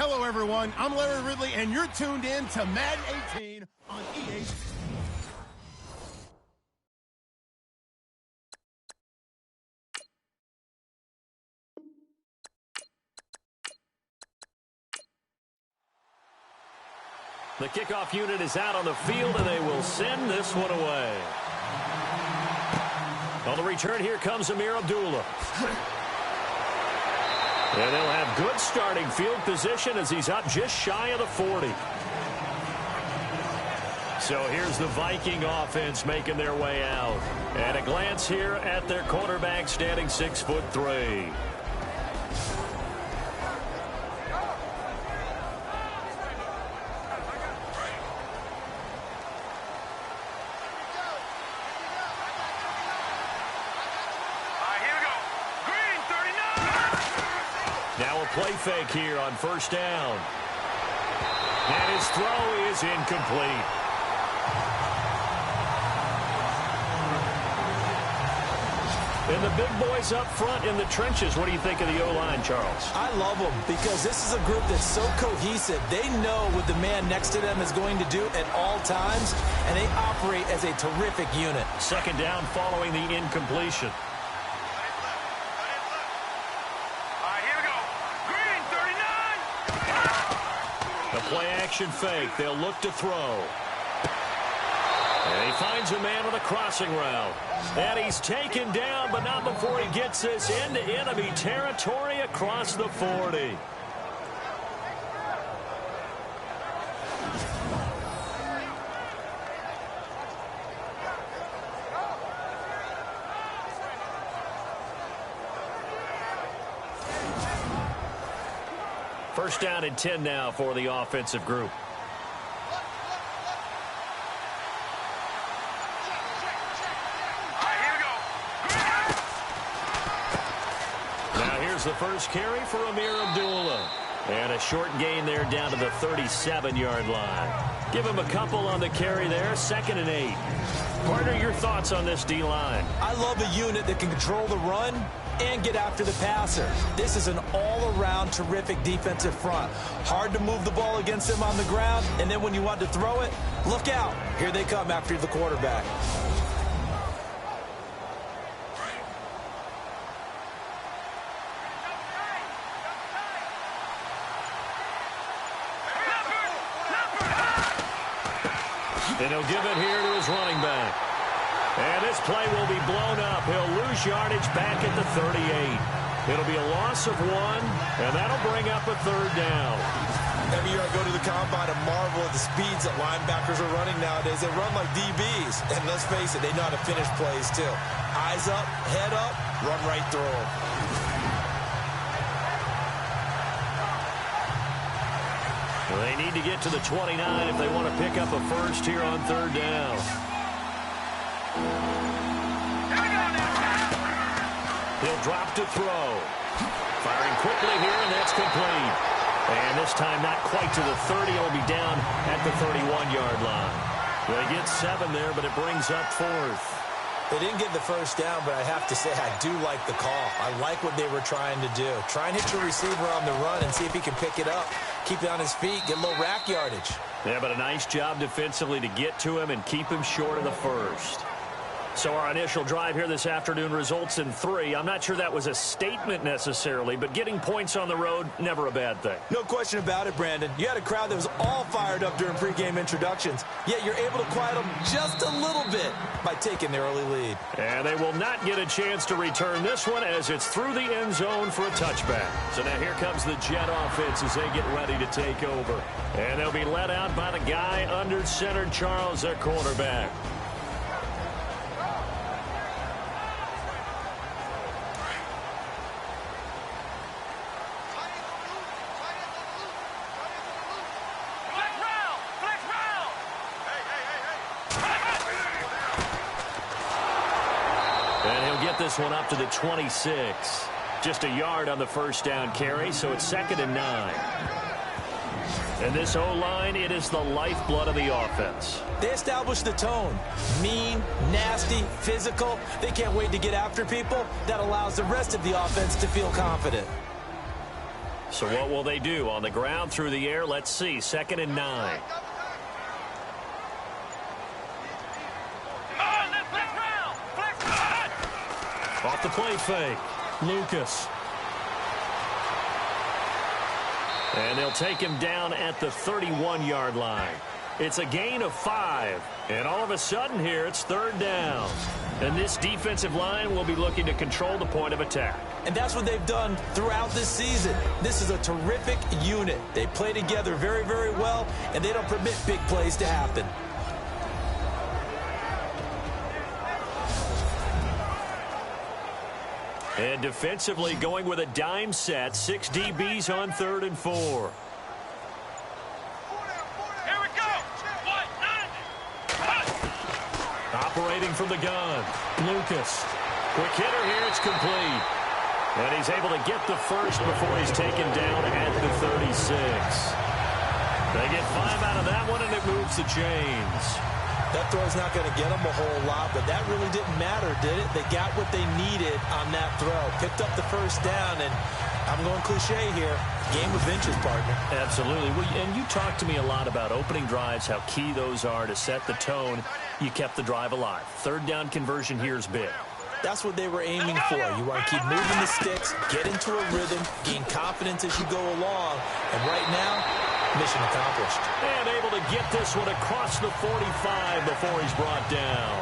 Hello, everyone. I'm Larry Ridley, and you're tuned in to Madden 18 on EA. The kickoff unit is out on the field, and they will send this one away. On the return, here comes Amir Abdullah. And they'll have good starting field position as he's up just shy of the 40. So here's the Viking offense making their way out. And a glance here at their quarterback standing 6'3". Now a play fake here on first down. And his throw is incomplete. And the big boys up front in the trenches. What do you think of the O-line, Charles? I love them because this is a group that's so cohesive. They know what the man next to them is going to do at all times, and they operate as a terrific unit. Second down following the incompletion. Play-action fake. They'll look to throw. And he finds a man with a crossing route. And he's taken down, but not before he gets this into enemy territory across the 40. First down and 10 now for the offensive group. Now here's the first carry for Amir Abdullah. And a short gain there down to the 37-yard line. Give him a couple on the carry there, 2nd and 8. Partner, your thoughts on this D-line? I love a unit that can control the run and get after the passer. This is an all-around terrific defensive front. Hard to move the ball against them on the ground, and then when you want to throw it, look out. Here they come after the quarterback. And he'll give it here to his running back. And this play will be blown up. He'll lose yardage back at the 38. It'll be a loss of 1, and that'll bring up a 3rd down. Every year I go to the combine and marvel at the speeds that linebackers are running nowadays. They run like DBs. And let's face it, they know how to finish plays too. Eyes up, head up, run right through them. Well, they need to get to the 29 if they want to pick up a first here on 3rd down. He'll drop to throw. Firing quickly here, and that's complete. And this time not quite to the 30. It'll be down at the 31-yard line. They get 7 there, but it brings up 4th. They didn't get the first down, but I have to say I do like the call. I like what they were trying to do. Try and hit your receiver on the run and see if he can pick it up. Keep it on his feet, get a little rack yardage. Yeah, but a nice job defensively to get to him and keep him short of the first. So our initial drive here this afternoon results in 3. I'm not sure that was a statement necessarily, but getting points on the road, never a bad thing. No question about it, Brandon. You had a crowd that was all fired up during pregame introductions, yet you're able to quiet them just a little bit by taking the early lead. And they will not get a chance to return this one as it's through the end zone for a touchback. So now here comes the Jet offense as they get ready to take over. And they'll be led out by the guy under center, Charles, their quarterback. This one up to the 26. Just a yard on the first down carry, so it's 2nd and 9. And this O-line, it is the lifeblood of the offense. They establish the tone. Mean, nasty, physical. They can't wait to get after people. That allows the rest of the offense to feel confident. So what will they do? On the ground, through the air, let's see. 2nd and 9. Off the play fake. Lucas. And they'll take him down at the 31-yard line. It's a gain of 5. And all of a sudden here, it's 3rd down. And this defensive line will be looking to control the point of attack. And that's what they've done throughout this season. This is a terrific unit. They play together very, very well, and they don't permit big plays to happen. And defensively going with a dime set. 6 DBs on 3rd and 4. Here we go. Operating from the gun. Lucas. Quick hitter here. It's complete. And he's able to get the first before he's taken down at the 36. They get 5 out of that one, and it moves the chains. That throw's not going to get them a whole lot, but that really didn't matter, did it? They got what they needed on that throw. Picked up the first down, and I'm going cliche here. Game of inches, partner. Absolutely. Well, and you talked to me a lot about opening drives, how key those are to set the tone. You kept the drive alive. 3rd down conversion here is big. That's what they were aiming for. You want to keep moving the sticks, get into a rhythm, gain confidence as you go along. And right now, mission accomplished. And able to get this one across the 45 before he's brought down.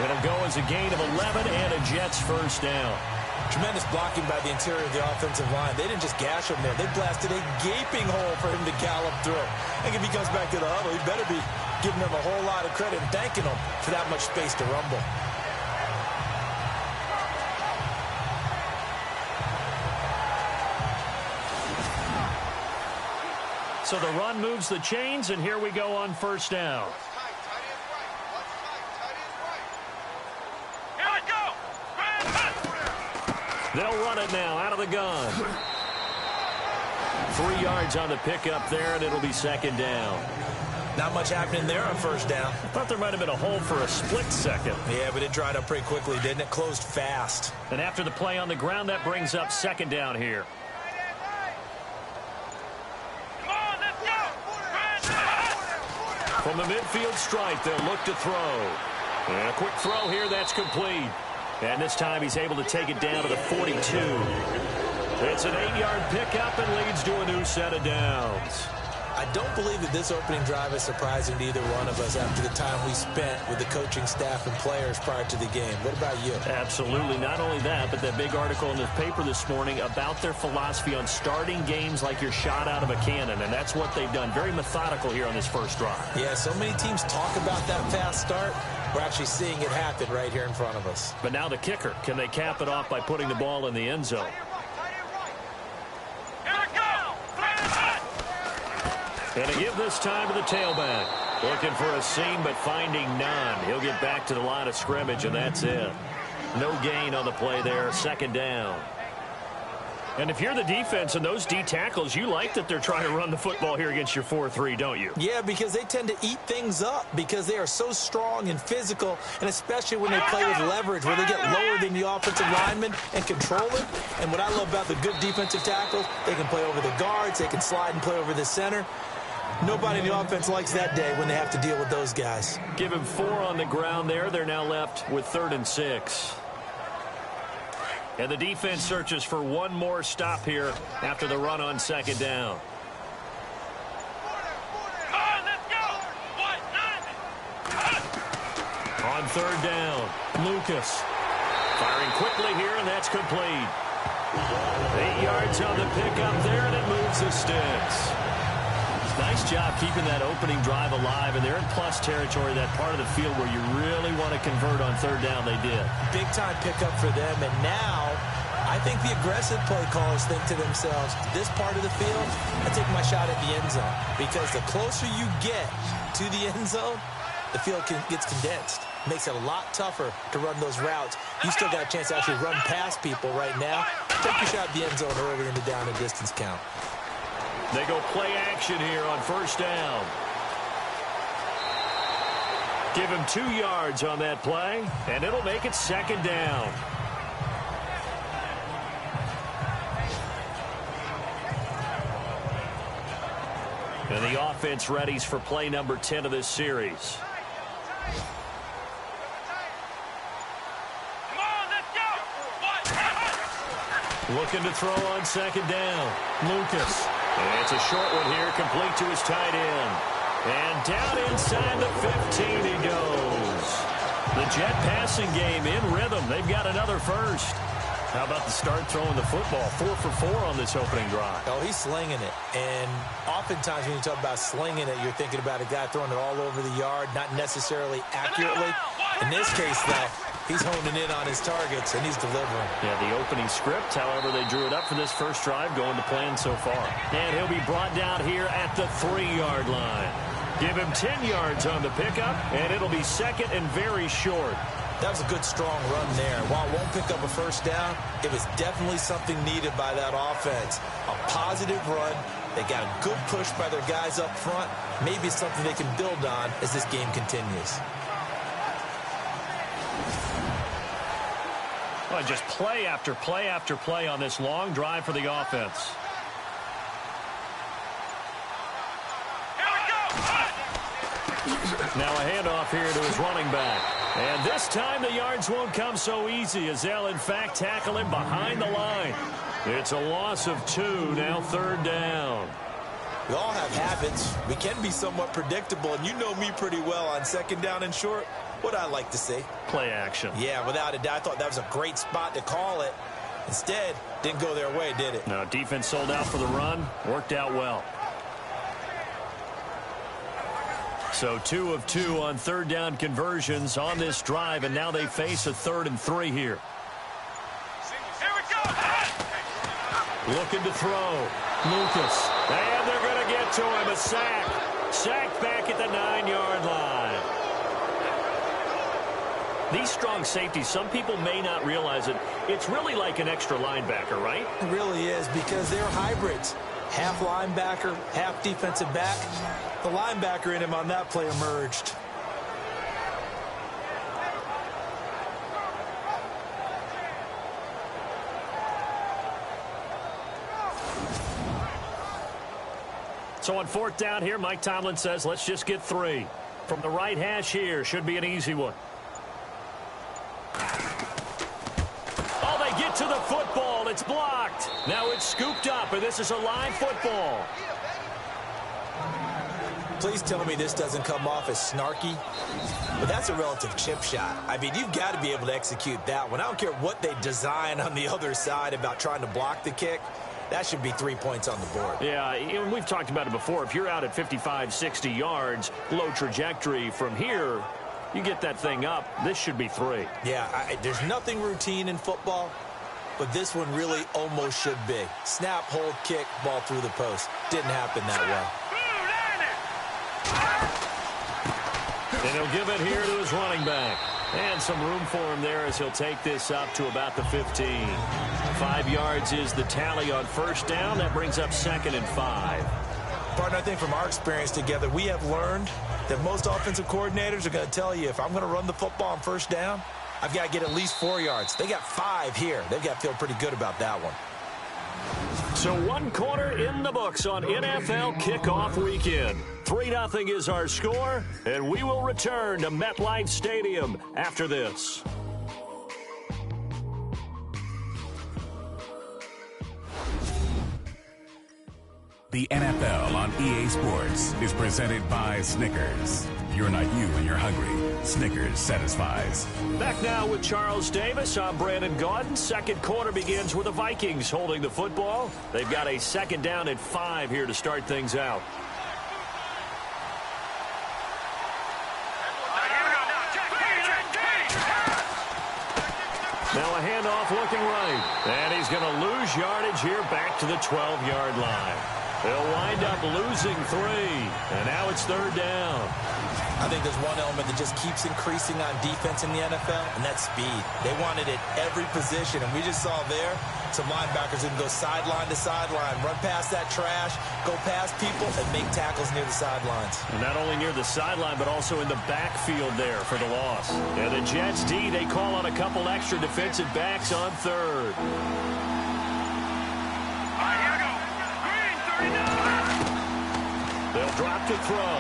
It'll go as a gain of 11 and a Jets first down. Tremendous blocking by the interior of the offensive line. They didn't just gash him there. They blasted a gaping hole for him to gallop through. I think if he comes back to the huddle, he better be giving them a whole lot of credit and thanking them for that much space to rumble. So the run moves the chains, and here we go on first down. Here we go. They'll run it now out of the gun. 3 yards on the pickup there, and it'll be 2nd down. Not much happening there on first down. I thought there might have been a hole for a split second. Yeah, but it dried up pretty quickly, didn't it? Closed fast. And after the play on the ground, that brings up 2nd down here. From the midfield stripe, they'll look to throw. And a quick throw here, that's complete. And this time he's able to take it down to the 42. It's an 8-yard pickup and leads to a new set of downs. I don't believe that this opening drive is surprising to either one of us after the time we spent with the coaching staff and players prior to the game. What about you? Absolutely. Not only that, but that big article in the paper this morning about their philosophy on starting games like you're shot out of a cannon, and that's what they've done. Very methodical here on this first drive. Yeah, so many teams talk about that fast start. We're actually seeing it happen right here in front of us. But now the kicker. Can they cap it off by putting the ball in the end zone? And a give this time to the tailback. Looking for a seam, but finding none. He'll get back to the line of scrimmage, and that's it. No gain on the play there. 2nd down. And if you're the defense and those D tackles, you like that they're trying to run the football here against your 4-3, don't you? Yeah, because they tend to eat things up because they are so strong and physical, and especially when they play with leverage where they get lower than the offensive lineman and control it. And what I love about the good defensive tackles, they can play over the guards, they can slide and play over the center. Nobody in the offense likes that day when they have to deal with those guys. Give him 4 on the ground there. They're now left with 3rd and 6. And the defense searches for one more stop here after the run on 2nd down. On 3rd down, Lucas. Firing quickly here, and that's complete. 8 yards on the pickup there, and it moves the sticks. Nice job keeping that opening drive alive, and they're in plus territory, that part of the field where you really want to convert on 3rd down. They did. Big-time pickup for them, and now I think the aggressive play callers think to themselves, this part of the field, I take my shot at the end zone, because the closer you get to the end zone, the field gets condensed. Makes it a lot tougher to run those routes. You still got a chance to actually run past people right now. Take your shot at the end zone early in the down and distance count. They go play action here on 1st down. Give him 2 yards on that play, and it'll make it 2nd down. the offense readies for play number 10 of this series. Looking to throw on second down. Lucas. And it's a short one here, complete to his tight end. And down inside the 15 he goes. The Jet passing game in rhythm. They've got another first. How about the start throwing the football? 4 for 4 on this opening drive. Oh, he's slinging it. And oftentimes when you talk about slinging it, you're thinking about a guy throwing it all over the yard, not necessarily accurately. In this case, though, he's honing in on his targets, and he's delivering. Yeah, the opening script, however, they drew it up for this first drive, going to plan so far. And he'll be brought down here at the 3-yard line. Give him 10 yards on the pickup, and it'll be second and very short. That was a good, strong run there. While it won't pick up a first down, it was definitely something needed by that offense. A positive run. They got a good push by their guys up front. Maybe it's something they can build on as this game continues. Well, just play after play after play on this long drive for the offense. Now a handoff here to his running back. And this time the yards won't come so easy as they'll, in fact, tackle him behind the line. It's a loss of 2, now third down. We all have habits. We can be somewhat predictable, and you know me pretty well on second down and short. What I like to see. Play action. Yeah, without a doubt. I thought that was a great spot to call it. Instead, didn't go their way, did it? No, defense sold out for the run. Worked out well. So 2 of 2 on third down conversions on this drive, and now they face a 3rd and 3 here. Looking to throw. Lucas. And they're going to get to him. A sack. Sacked back at the 9-yard line. These strong safeties, some people may not realize it. It's really like an extra linebacker, right? It really is, because they're hybrids. Half linebacker, half defensive back. The linebacker in him on that play emerged. So on 4th down here, Mike Tomlin says, let's just get 3. From the right hash here, should be an easy one. Oh, they get to the football. It's blocked. Now it's scooped up, and this is a live football. Please tell me this doesn't come off as snarky, but that's a relative chip shot. I mean, you've got to be able to execute that one. I don't care what they design on the other side about trying to block the kick. That should be 3 points on the board. Yeah, we've talked about it before. If you're out at 55, 60 yards, low trajectory from here, you get that thing up, this should be 3. Yeah, there's nothing routine in football, but this one really almost should be. Snap, hold, kick, ball through the post. Didn't happen that way. And he'll give it here to his running back. And some room for him there as he'll take this up to about the 15. 5 yards is the tally on first down. That brings up 2nd and 5. Partner, I think from our experience together, we have learned that most offensive coordinators are going to tell you, if I'm going to run the football on first down, I've got to get at least 4 yards. They got 5 here. They've got to feel pretty good about that one. So 1 quarter in the books on NFL kickoff weekend. 3-0 is our score, and we will return to MetLife Stadium after this. The NFL on EA Sports is presented by Snickers. You're not you when you're hungry. Snickers satisfies. Back now with Charles Davis. I'm Brandon Gaudin. Second quarter begins with the Vikings holding the football. They've got a 2nd down and 5 here to start things out. Now a handoff looking right. And he's going to lose yardage here back to the 12-yard line. They'll wind up losing 3. And now it's 3rd down. I think there's one element that just keeps increasing on defense in the NFL, and that's speed. They want it at every position, and we just saw there some linebackers who can go sideline to sideline, run past that trash, go past people, and make tackles near the sidelines. And not only near the sideline, but also in the backfield there for the loss. And the Jets D, they call on a couple extra defensive backs on 3rd. They'll Drop to throw.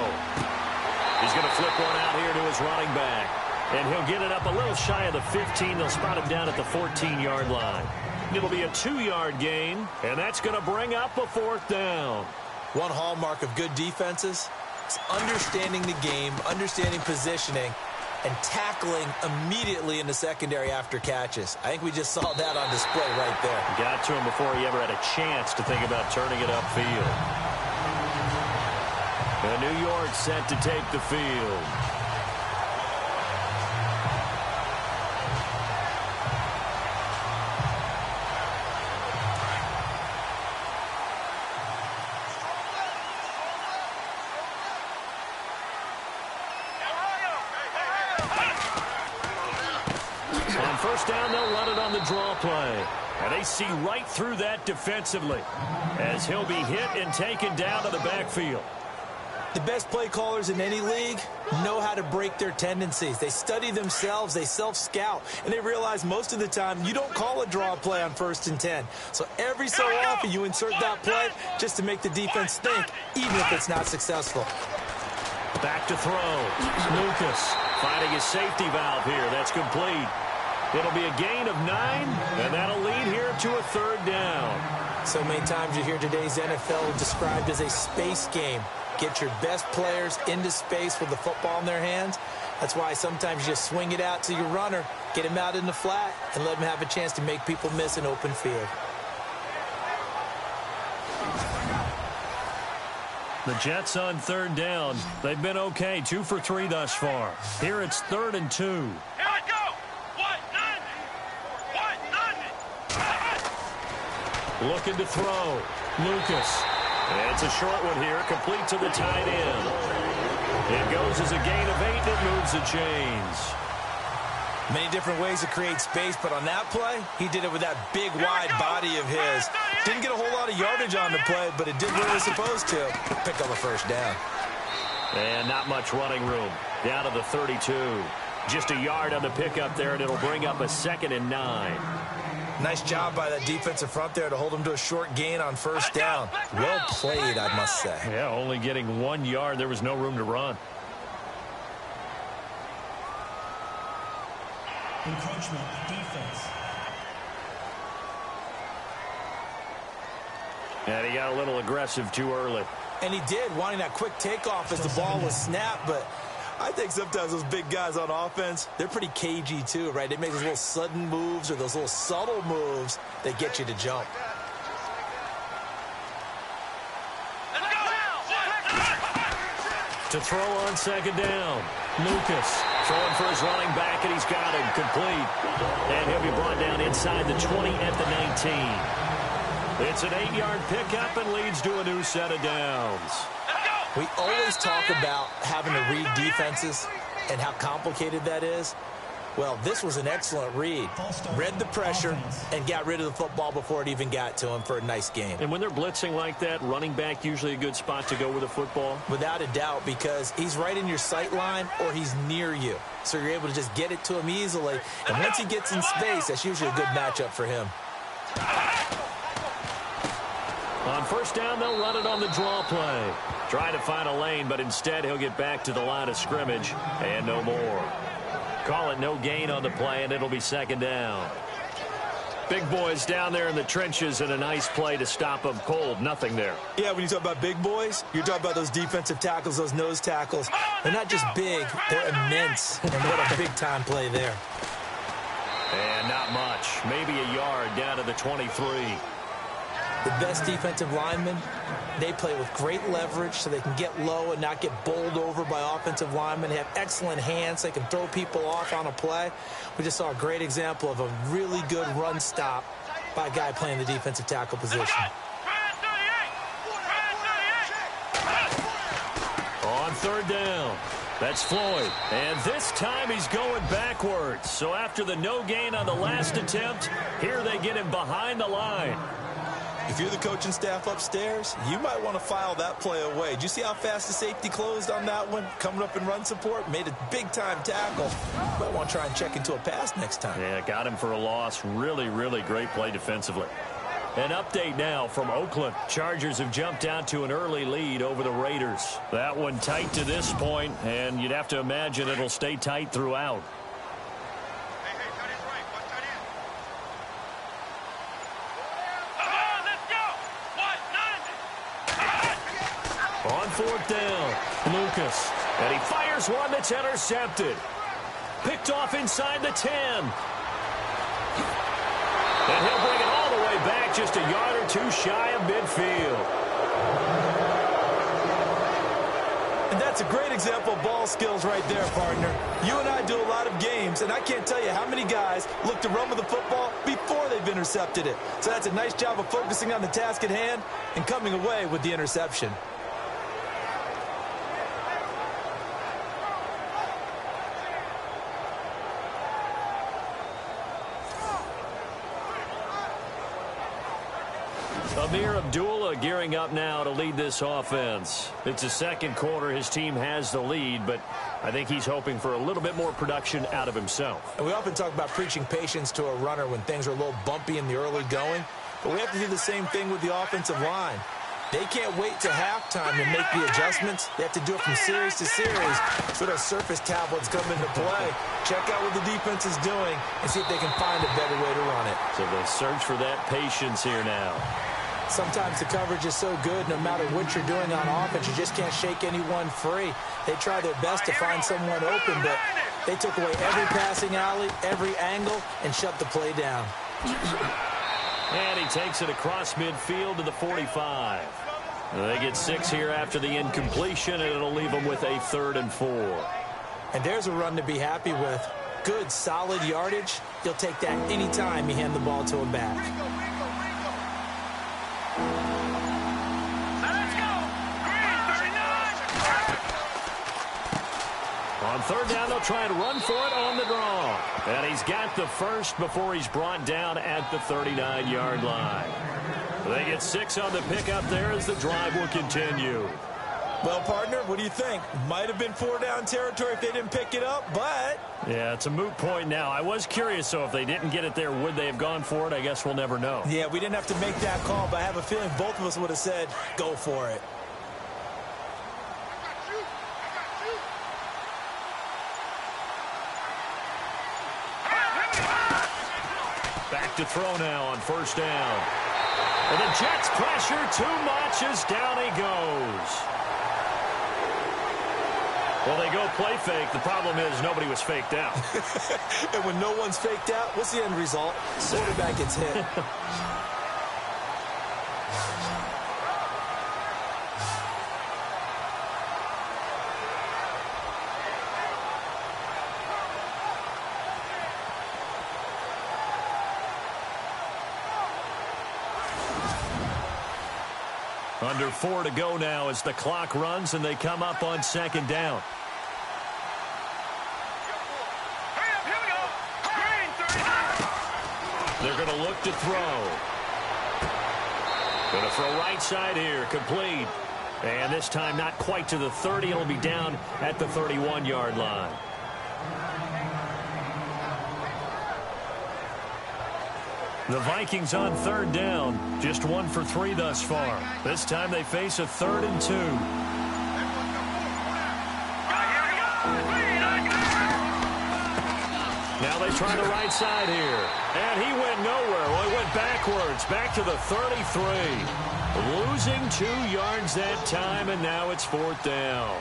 He's going to flip one out here to his running back. And he'll get it up a little shy of the 15. They'll spot him down at the 14-yard line. It'll be a 2-yard gain, and that's going to bring up a 4th down. One hallmark of good defenses is understanding the game, understanding positioning, and tackling immediately in the secondary after catches. I think we just saw that on display right there. Got to him before he ever had a chance to think about turning it upfield. And New York set to take the field. On first down, they'll run it on the draw play. And they see right through that defensively as he'll be hit and taken down to the backfield. The best play callers in any league know how to break their tendencies. They study themselves, they self-scout, and they realize most of the time you don't call a draw play on 1st and 10. So every so often you insert that play just to make the defense think, even if it's not successful. Back to throw. Lucas finding his safety valve here. That's complete. It'll be a gain of 9, and that'll lead here to a 3rd down. So many times you hear today's NFL described as a space game. Get your best players into space with the football in their hands. That's why sometimes you just swing it out to your runner, get him out in the flat, and let him have a chance to make people miss an open field. The Jets on 3rd down. They've been okay, 2 for 3 thus far. Here it's 3rd and 2. Here I go! Looking to throw. Lucas. And it's a short one here, complete to the tight end. It goes as a gain of 8, and it moves the chains. Many different ways to create space, but on that play, he did it with that big, wide body of his. Didn't get a whole lot of yardage on the play, but it did what it was supposed to. Pick up a 1st down. And not much running room. Down to the 32. Just a yard on the pickup there, and it'll bring up a 2nd and 9. Nice job by that defensive front there to hold him to a short gain on 1st down. Well played, I must say. Yeah, only getting 1 yard. There was no room to run. Encroachment defense. And he got a little aggressive too early. And he did, wanting that quick takeoff as the ball was snapped, but I think sometimes those big guys on offense, they're pretty cagey too, right? They make those little sudden moves or those little subtle moves that get you to jump. To throw on 2nd down. Lucas throwing for his running back, and he's got him complete. And he'll be brought down inside the 20 at the 19. It's an 8-yard pickup and leads to a new set of downs. We always talk about having to read defenses and how complicated that is. Well, this was an excellent read. Read the pressure and got rid of the football before it even got to him for a nice game. And when they're blitzing like that, running back usually a good spot to go with the football? Without a doubt, because he's right in your sight line or he's near you. So you're able to just get it to him easily. And once he gets in space, that's usually a good matchup for him. On 1st down, they'll run it on the draw play. Trying to find a lane, but instead he'll get back to the line of scrimmage and no more. Call it no gain on the play, and it'll be 2nd down. Big boys down there in the trenches, and a nice play to stop them cold. Nothing there. Yeah, when you talk about big boys, you're talking about those defensive tackles, those nose tackles. They're not just big, they're immense. And what a big-time play there. And not much. Maybe a yard down to the 23. The best defensive linemen, they play with great leverage so they can get low and not get bowled over by offensive linemen. They have excellent hands. They can throw people off on a play. We just saw a great example of a really good run stop by a guy playing the defensive tackle position. On 3rd down, that's Floyd. And this time he's going backwards. So after the no gain on the last attempt, here they get him behind the line. If you're the coaching staff upstairs, you might want to file that play away. Did you see how fast the safety closed on that one? Coming up in run support, made a big-time tackle. Might want to try and check into a pass next time. Yeah, got him for a loss. Really, really great play defensively. An update now from Oakland. Chargers have jumped out to an early lead over the Raiders. That one tight to this point, and you'd have to imagine it'll stay tight throughout. On fourth down, Lucas. And he fires one that's intercepted. Picked off inside the 10. And he'll bring it all the way back, just a yard or two shy of midfield. And that's a great example of ball skills right there, partner. You and I do a lot of games, and I can't tell you how many guys look to run with the football before they've intercepted it. So that's a nice job of focusing on the task at hand and coming away with the interception. Amir Abdullah gearing up now to lead this offense. It's the second quarter. His team has the lead, but I think he's hoping for a little bit more production out of himself. And we often talk about preaching patience to a runner when things are a little bumpy in the early going, but we have to do the same thing with the offensive line. They can't wait to halftime to make the adjustments. They have to do it from series to series. So those surface tablets come into play. Check out what the defense is doing and see if they can find a better way to run it. So they'll search for that patience here now. Sometimes the coverage is so good, no matter what you're doing on offense, you just can't shake anyone free. They try their best to find someone open, but they took away every passing alley, every angle, and shut the play down. And he takes it across midfield to the 45. They get 6 here after the incompletion, and it'll leave them with a 3rd and 4. And there's a run to be happy with. Good, solid yardage. You'll take that any time you hand the ball to a back. On 3rd down, they'll try and run for it on the draw. And he's got the first before he's brought down at the 39-yard line. They get 6 on the pickup there as the drive will continue. Well, partner, what do you think? Might have been 4-down territory if they didn't pick it up, but... Yeah, it's a moot point now. I was curious, so if they didn't get it there, would they have gone for it? I guess we'll never know. Yeah, we didn't have to make that call, but I have a feeling both of us would have said, go for it. Back to throw now on 1st down. And the Jets pressure too much as down he goes. Well, they go play fake. The problem is nobody was faked out. And when no one's faked out, what's the end result? Quarterback gets hit. Under 4 to go now as the clock runs and they come up on 2nd down. They're going to look to throw. Going to throw right side here, complete. And this time not quite to the 30. It'll be down at the 31-yard line. The Vikings on 3rd down, just 1 for 3 thus far. This time they face a 3rd and 2. Now they try the right side here. And he went nowhere. Well, he went backwards, back to the 33. Losing 2 yards that time, and now it's 4th down.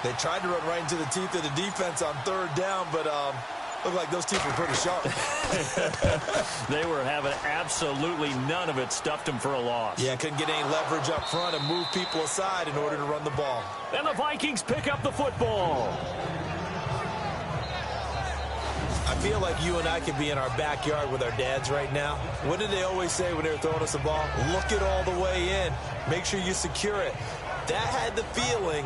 They tried to run right into the teeth of the defense on 3rd down, but looked like those teeth were pretty sharp. They were having absolutely none of it. Stuffed them for a loss. Yeah, couldn't get any leverage up front and move people aside in order to run the ball. And the Vikings pick up the football. I feel like you and I could be in our backyard with our dads right now. What did they always say when they were throwing us the ball? Look it all the way in. Make sure you secure it. That had the feeling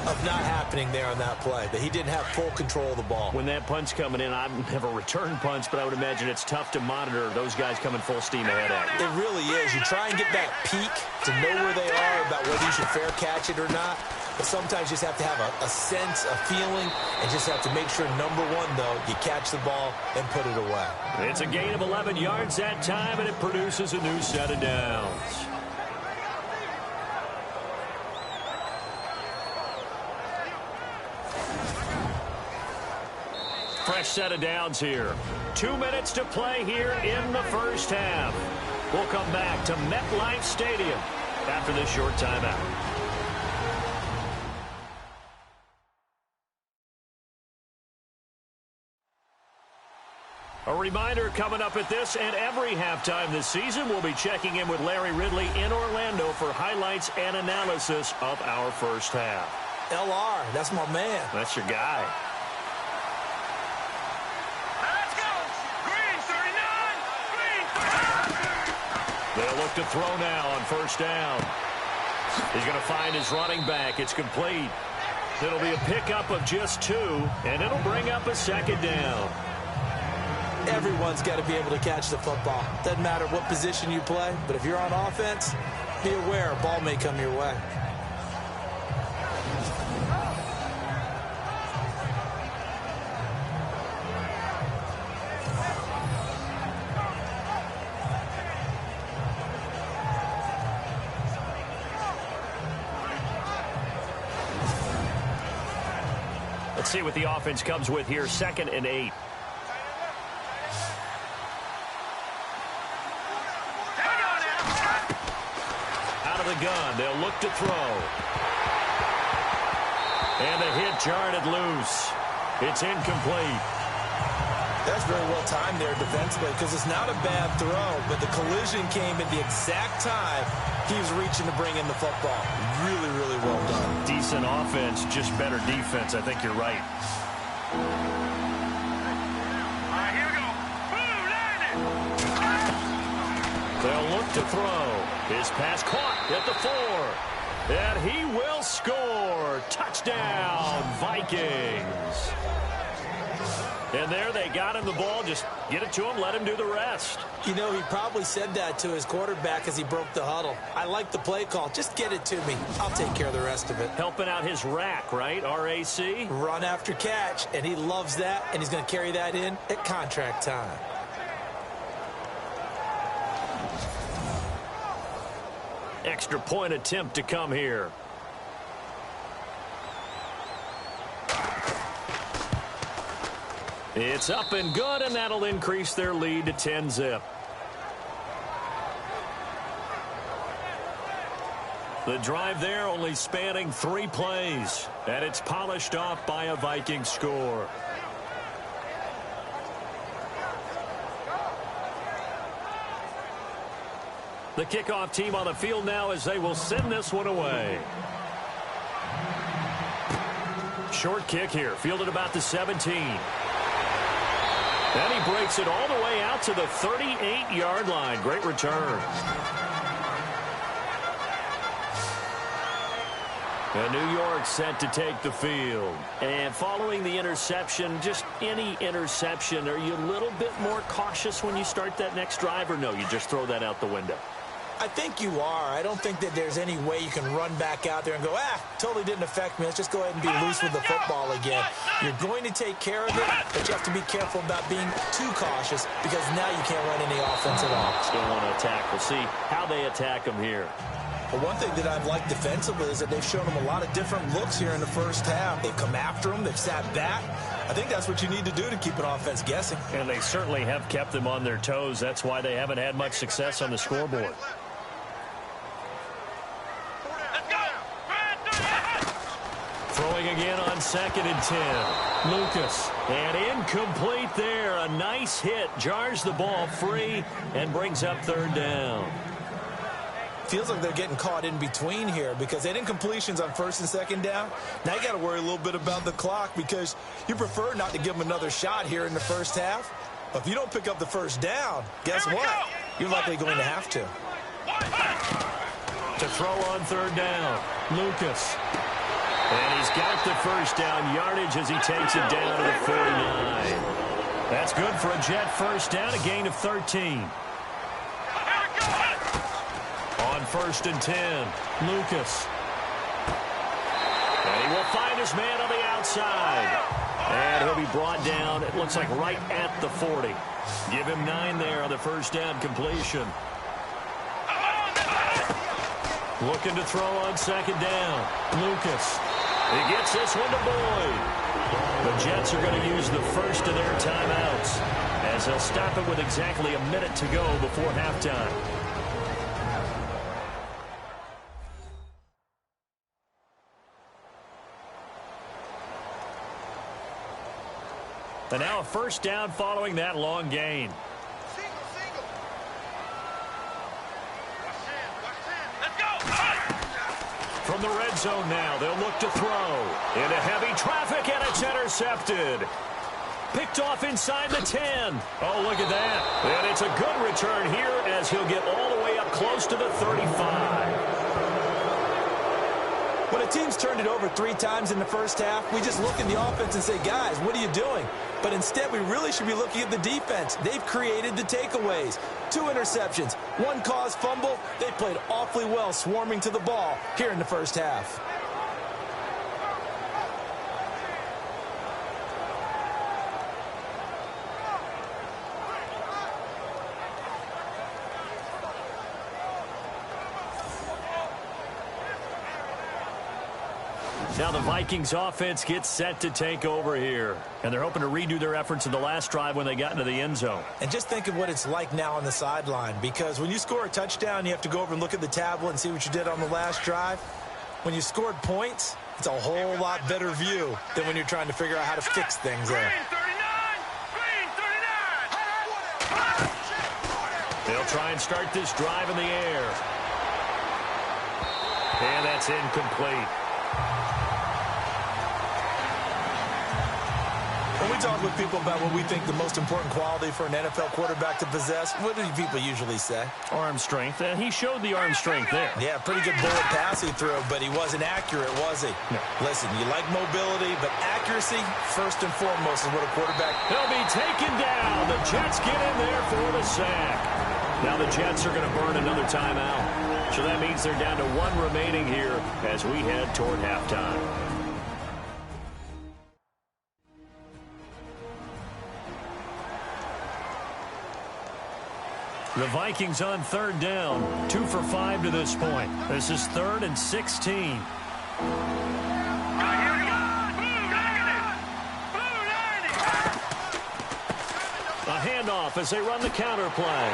of not happening there on that play, that he didn't have full control of the ball. When that punt's coming in, I've never returned punts, but I would imagine it's tough to monitor those guys coming full steam ahead at it. It really is. You try and get that peek to know where they are about whether you should fair catch it or not. But sometimes you just have to have a sense, a feeling, and just have to make sure, number one, though, you catch the ball and put it away. It's a gain of 11 yards that time, and it produces a new set of downs. Fresh set of downs here. 2 minutes to play here in the first half. We'll come back to MetLife Stadium after this short timeout. A reminder coming up at this and every halftime this season, we'll be checking in with Larry Ridley in Orlando for highlights and analysis of our first half. LR, that's my man. That's your guy. Let's go! Green 39! Green 39! They'll look to throw now on first down. He's going to find his running back. It's complete. It'll be a pickup of just 2, and it'll bring up a second down. Everyone's got to be able to catch the football. Doesn't matter what position you play, but if you're on offense, be aware a ball may come your way. Let's see what the offense comes with here. 2nd and 8. The gun. They'll look to throw. And the hit jarred it loose. It's incomplete. That's very well timed there defensively because it's not a bad throw, but the collision came at the exact time he was reaching to bring in the football. Really, really well done. Decent offense, just better defense. I think you're right. All right, here we go. Blue, landed! They'll look to throw. His pass caught at the 4. And he will score. Touchdown, Vikings. And there they got him the ball. Just get it to him, let him do the rest. You know, he probably said that to his quarterback as he broke the huddle. I like the play call. Just get it to me. I'll take care of the rest of it. Helping out his rack, right? RAC? Run after catch, and he loves that, and he's going to carry that in at contract time. Extra point attempt to come here. It's up and good, and that'll increase their lead to 10-zip. The drive there only spanning 3 plays, and it's polished off by a Viking score. The kickoff team on the field now as they will send this one away. Short kick here, fielded about the 17. And he breaks it all the way out to the 38-yard line. Great return. And New York set to take the field. And following the interception, just any interception, are you a little bit more cautious when you start that next drive, or no, you just throw that out the window? I think you are. I don't think that there's any way you can run back out there and go, totally didn't affect me. Let's just go ahead and be loose with the football again. You're going to take care of it, but you have to be careful about being too cautious because now you can't run any offense at all. Still want to attack. We'll see how they attack them here. But one thing that I've liked defensively is that they've shown them a lot of different looks here in the first half. They've come after them. They've sat back. I think that's what you need to do to keep an offense guessing. And they certainly have kept them on their toes. That's why they haven't had much success on the scoreboard. Throwing again on 2nd and 10. Lucas. And incomplete there. A nice hit. Jars the ball free and brings up 3rd down. Feels like they're getting caught in between here because they had incompletions on 1st and 2nd down. Now you got to worry a little bit about the clock because you prefer not to give them another shot here in the first half. But if you don't pick up the 1st down, guess what? You're likely going to have to. To throw on 3rd down. Lucas. And he's got the 1st down yardage as he takes it down to the 49. That's good for a Jet 1st down, a gain of 13. On 1st and 10, Lucas. find his man on the outside. And he'll be brought down, it looks like right at the 40. Give him 9 there on the first down completion. Looking to throw on second down. Lucas. He gets this one to Boyd. The Jets are going to use the first of their timeouts as they'll stop it with exactly a minute to go before halftime. And now a first down following that long gain. From the red zone now, they'll look to throw. Into heavy traffic, and it's intercepted. Picked off inside the 10. Oh, look at that. And it's a good return here as he'll get all the way up close to the 35. When a team's turned it over 3 times in the first half, we just look at the offense and say, guys, what are you doing? But instead, we really should be looking at the defense. They've created the takeaways. 2 interceptions, 1 caused fumble. They played awfully well swarming to the ball here in the first half. Now the Vikings offense gets set to take over here. And they're hoping to redo their efforts in the last drive when they got into the end zone. And just think of what it's like now on the sideline, because when you score a touchdown, you have to go over and look at the tablet and see what you did on the last drive. When you scored points, it's a whole lot better view than when you're trying to figure out how to fix things there. They'll try and start this drive in the air. And that's incomplete. When we talk with people about what we think the most important quality for an NFL quarterback to possess, what do people usually say? Arm strength, and he showed the arm strength there. Yeah, pretty good bullet pass he threw, but he wasn't accurate, was he? No. Listen, you like mobility, but accuracy, first and foremost, is what a quarterback... He'll be taken down. The Jets get in there for the sack. Now the Jets are going to burn another timeout. So that means they're down to 1 remaining here as we head toward halftime. The Vikings on third down, 2 for 5 to this point. This is 3rd and 16. A handoff as they run the counter play.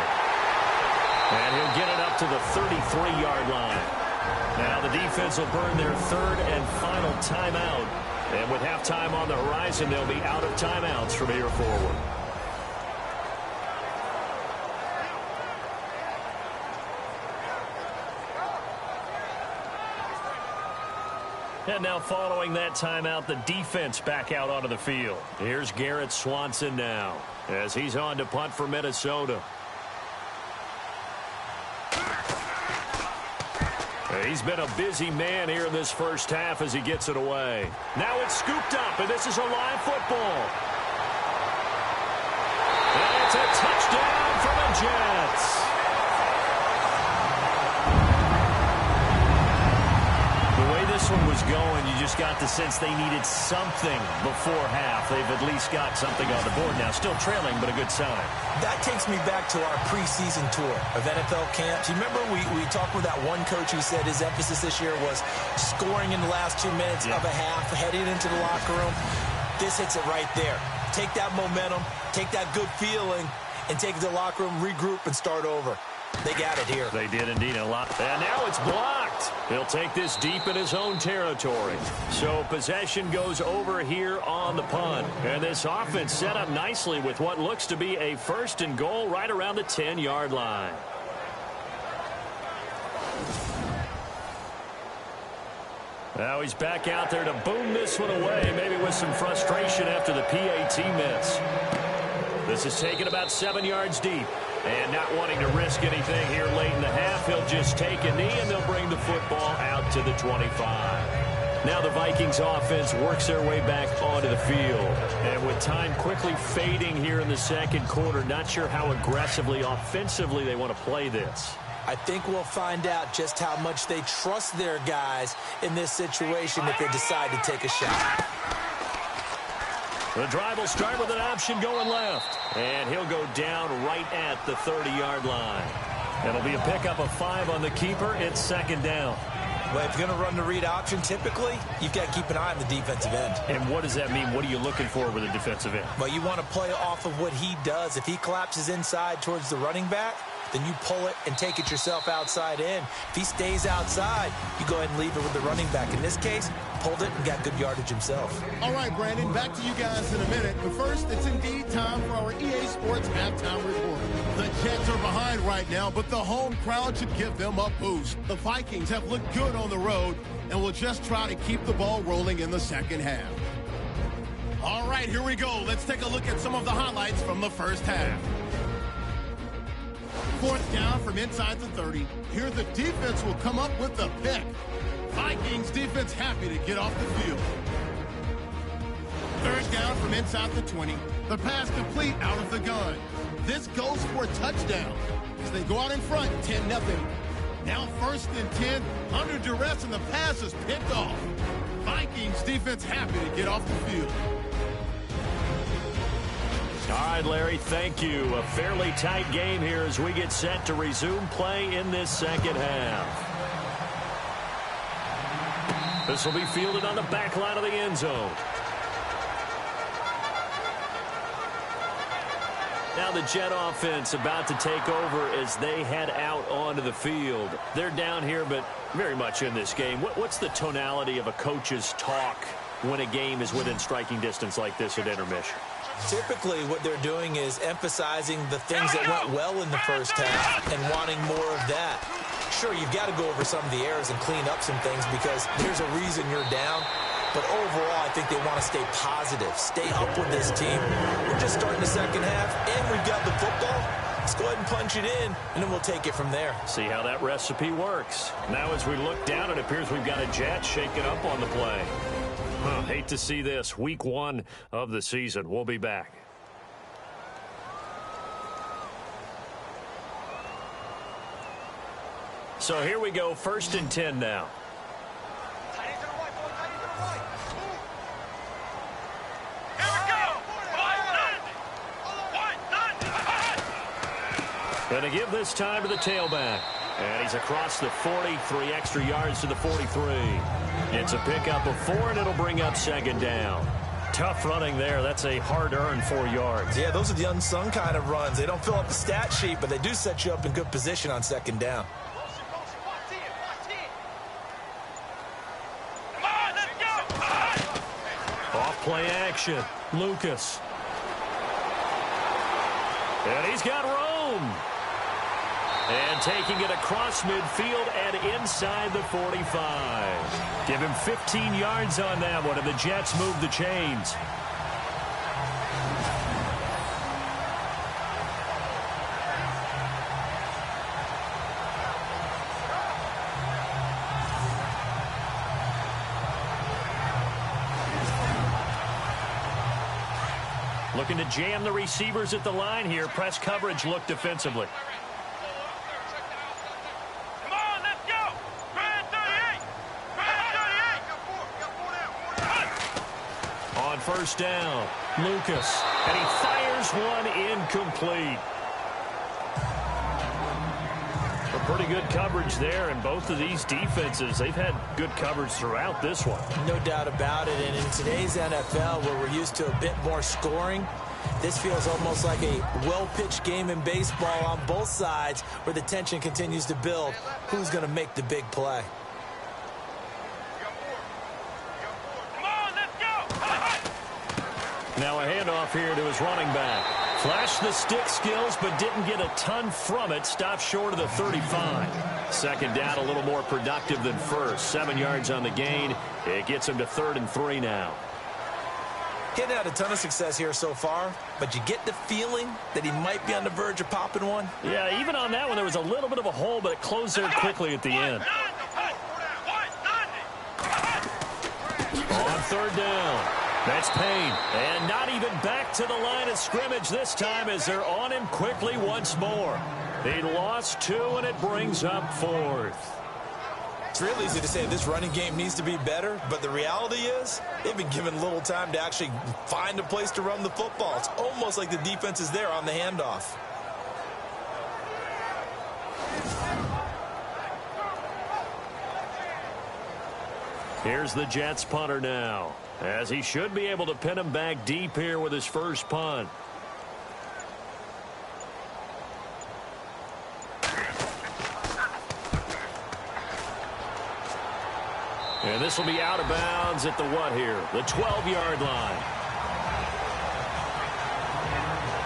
And he'll get it up to the 33-yard line. Now the defense will burn their 3rd and final timeout. And with halftime on the horizon, they'll be out of timeouts from here forward. And now following that timeout, the defense back out onto the field. Here's Garrett Swanson now as he's on to punt for Minnesota. He's been a busy man here in this first half as he gets it away. Now it's scooped up, and this is a live football. And it's a touchdown for the Jets. This one was going, you just got the sense they needed something before half. They've at least got something on the board now. Still trailing, but a good sign. That takes me back to our preseason tour of NFL camps. You remember we talked with that one coach who said his emphasis this year was scoring in the last 2 minutes of a half, heading into the locker room. This hits it right there. Take that momentum, take that good feeling, and take it to the locker room, regroup, and start over. They got it here. They did indeed a lot. And now it's blocked. He'll take this deep in his own territory. So possession goes over here on the punt. And this offense set up nicely with what looks to be a 1st and goal right around the 10-yard line. Now he's back out there to boom this one away, maybe with some frustration after the PAT miss. This is taken about 7 yards deep. And not wanting to risk anything here late in the half, he'll just take a knee, and they'll bring the football out to the 25. Now the Vikings offense works their way back onto the field. And with time quickly fading here in the second quarter, not sure how aggressively, offensively they want to play this. I think we'll find out just how much they trust their guys in this situation if they decide to take a shot. The drive will start with an option going left. And he'll go down right at the 30-yard line. It'll be a pickup of 5 on the keeper. It's second down. Well, if you're going to run the read option, typically, you've got to keep an eye on the defensive end. And what does that mean? What are you looking for with a defensive end? Well, you want to play off of what he does. If he collapses inside towards the running back, then you pull it and take it yourself outside in. If he stays outside, you go ahead and leave it with the running back. In this case, pulled it and got good yardage himself. All right, Brandon, back to you guys in a minute. But first, it's indeed time for our EA Sports halftime report. The Jets are behind right now, but the home crowd should give them a boost. The Vikings have looked good on the road and will just try to keep the ball rolling in the second half. All right, here we go. Let's take a look at some of the highlights from the first half. 4th down from inside the 30. Here the defense will come up with the pick. Vikings defense happy to get off the field. 3rd down from inside the 20. The pass complete out of the gun. This goes for a touchdown as they go out in front 10-0. Now 1st and 10 under duress, and the pass is picked off. Vikings defense happy to get off the field. All right, Larry, thank you. A fairly tight game here as we get set to resume play in this second half. This will be fielded on the back line of the end zone. Now the Jet offense about to take over as they head out onto the field. They're down here, but very much in this game. What's the tonality of a coach's talk when a game is within striking distance like this at intermission? Typically, what they're doing is emphasizing the things that went well in the first half and wanting more of that. Sure, you've got to go over some of the errors and clean up some things because there's a reason you're down. But overall, I think they want to stay positive, stay up with this team. We're just starting the second half, and we've got the football. Let's go ahead and punch it in, and then we'll take it from there. See how that recipe works. Now as we look down, it appears we've got a Jet shaking up on the play. Hate to see this. Week 1 of the season. We'll be back. So here we go. 1st and 10 now. Going to give this time to the tailback. And he's across the 40, 3 extra yards to the 43. It's a pickup of 4, and it'll bring up second down. Tough running there. That's a hard-earned 4 yards. Yeah, those are the unsung kind of runs. They don't fill up the stat sheet, but they do set you up in good position on second down. Off play action. Lucas. And he's got room. And taking it across midfield and inside the 45. Give him 15 yards on that one, and the Jets move the chains. Looking to jam the receivers at the line here. Press coverage look defensively. Come on, let's go. Brand 38. Brand 38. On 1st down, Lucas. And he fires one incomplete. A pretty good coverage there, and both of these defenses, they've had good coverage throughout this one. No doubt about it, and in today's NFL, where we're used to a bit more scoring, this feels almost like a well-pitched game in baseball on both sides where the tension continues to build. Who's going to make the big play? Come on, let's go. Now a handoff here to his running back. Flashed the stick skills, but didn't get a ton from it. Stopped short of the 35. Second down, a little more productive than first. 7 yards on the gain. It gets him to 3rd and 3 now. He's had a ton of success here so far, but you get the feeling that he might be on the verge of popping one. Yeah, even on that one, there was a little bit of a hole, but it closed there quickly at the end. On 3rd down, That's Payne. And not even back to the line of scrimmage this time as they're on him quickly once more. He lost 2, and it brings up 4th. It's real easy to say this running game needs to be better, but the reality is they've been given little time to actually find a place to run the football. It's almost like the defense is there on the handoff. Here's the Jets punter now, as he should be able to pin him back deep here with his first punt. And this will be out of bounds at the what here? The 12-yard line.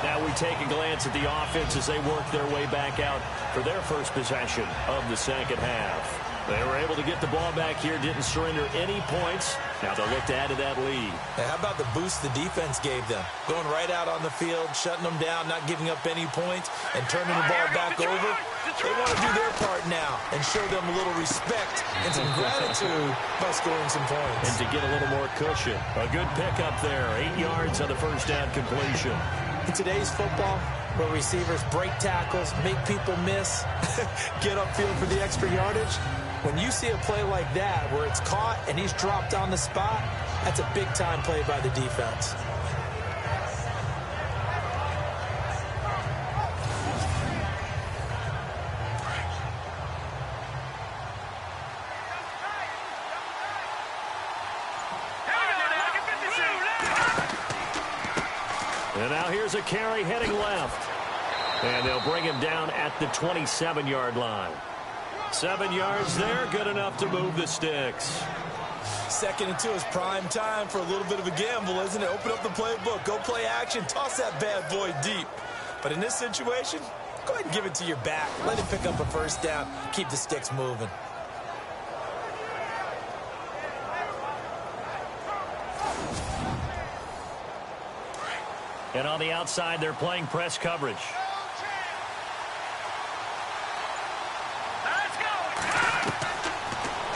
Now we take a glance at the offense as they work their way back out for their first possession of the second half. They were able to get the ball back here, didn't surrender any points. Now they'll look to add to that lead. Hey, how about the boost the defense gave them? Going right out on the field, shutting them down, not giving up any points, and turning the ball back over. They want to do their part now and show them a little respect and some gratitude by scoring some points. And to get a little more cushion. A good pickup there. 8 yards on the first down completion. In today's football, where receivers break tackles, make people miss, get upfield for the extra yardage, when you see a play like that where it's caught and he's dropped on the spot, that's a big-time play by the defense. And now here's a carry heading left. And they'll bring him down at the 27-yard line. 7 yards there, good enough to move the sticks. 2nd and 2 is prime time for a little bit of a gamble, isn't it? Open up the playbook, go play action, toss that bad boy deep. But in this situation, go ahead and give it to your back. Let him pick up a first down, keep the sticks moving. And on the outside, they're playing press coverage.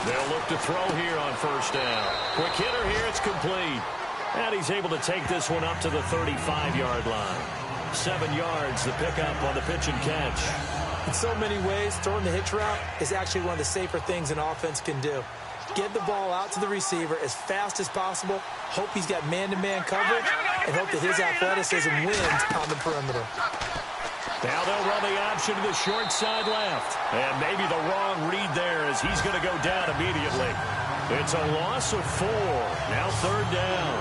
They'll look to throw here on first down. Quick hitter here, it's complete. And he's able to take this one up to the 35-yard line. 7 yards, the pickup on the pitch and catch. In so many ways, throwing the hitch route is actually one of the safer things an offense can do. Get the ball out to the receiver as fast as possible, hope he's got man-to-man coverage, and hope that his athleticism wins on the perimeter. Now they'll run the option to the short side left. And maybe the wrong read there as he's going to go down immediately. It's a loss of 4. Now 3rd down.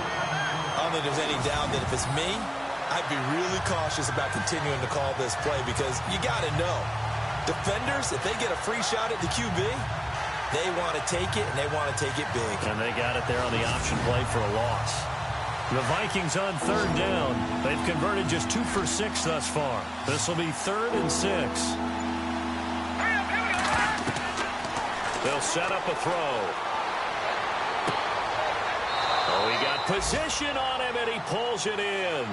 I don't think there's any doubt that if it's me, I'd be really cautious about continuing to call this play because you got to know. Defenders, if they get a free shot at the QB, they want to take it, and they want to take it big. And they got it there on the option play for a loss. The Vikings on 3rd down. They've converted just 2 for 6 thus far. This will be 3rd and 6. They'll set up a throw. Oh, he got position on him, and he pulls it in.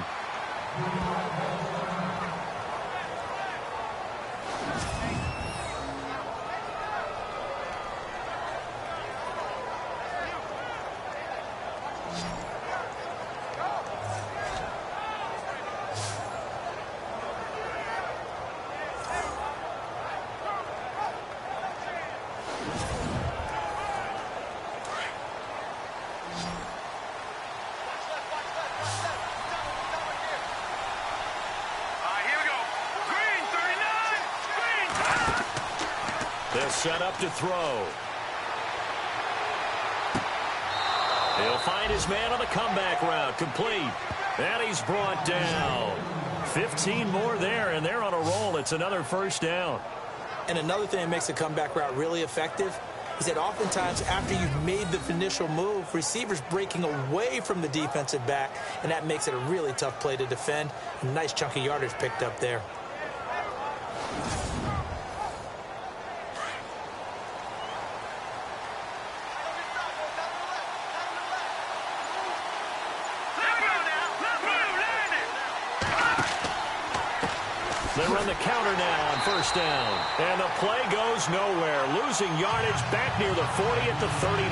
They'll set up to throw. He'll find his man on the comeback route. Complete. And he's brought down. 15 more there, and they're on a roll. It's another first down. And another thing that makes a comeback route really effective is that oftentimes after you've made the initial move, receivers breaking away from the defensive back, and that makes it a really tough play to defend. A nice chunk of yardage picked up there. They run the counter now on first down. And the play goes nowhere. Losing yardage back near the 40 at the 39.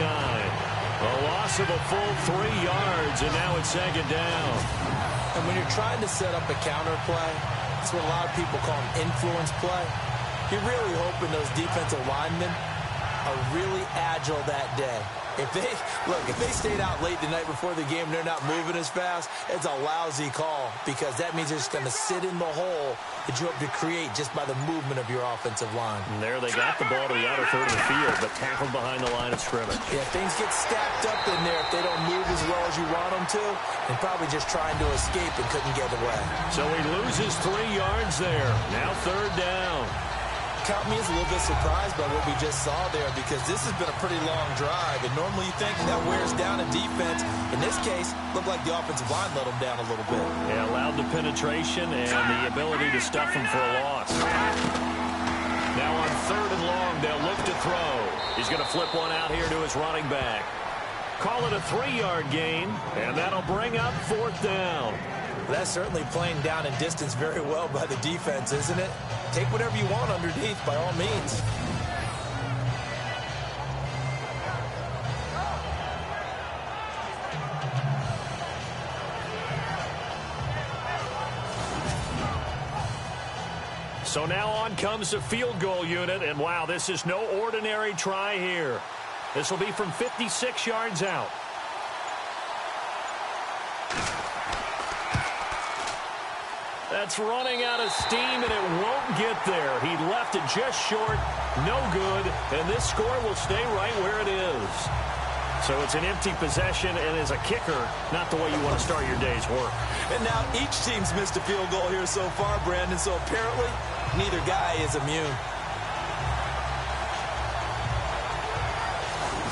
A loss of a full 3 yards, and now it's second down. And when you're trying to set up a counter play, it's what a lot of people call an influence play. You're really hoping those defensive linemen are really agile that day. If they stayed out late the night before the game and they're not moving as fast, it's a lousy call because that means they're just going to sit in the hole that you hope to create just by the movement of your offensive line. And there they got the ball to the outer third of the field, but tackled behind the line of scrimmage. Yeah, things get stacked up in there if they don't move as well as you want them to, and probably just trying to escape and couldn't get away. So he loses 3 yards there. Now third down. Count me as a little bit surprised by what we just saw there because this has been a pretty long drive, and normally you think that wears down a defense. In this case, looked like the offensive line let them down a little bit. Yeah, allowed the penetration and the ability to stuff him for a loss. Now on third and long, they'll look to throw. He's going to flip one out here to his running back. Call it a 3-yard gain, and that'll bring up fourth down. That's certainly playing down in distance very well by the defense, isn't it? Take whatever you want underneath, by all means. So now on comes the field goal unit, and wow, this is no ordinary try here. This will be from 56 yards out. That's running out of steam, and it won't get there. He left it just short, no good, and this score will stay right where it is. So it's an empty possession, and as a kicker, not the way you want to start your day's work. And now each team's missed a field goal here so far, Brandon, so apparently neither guy is immune.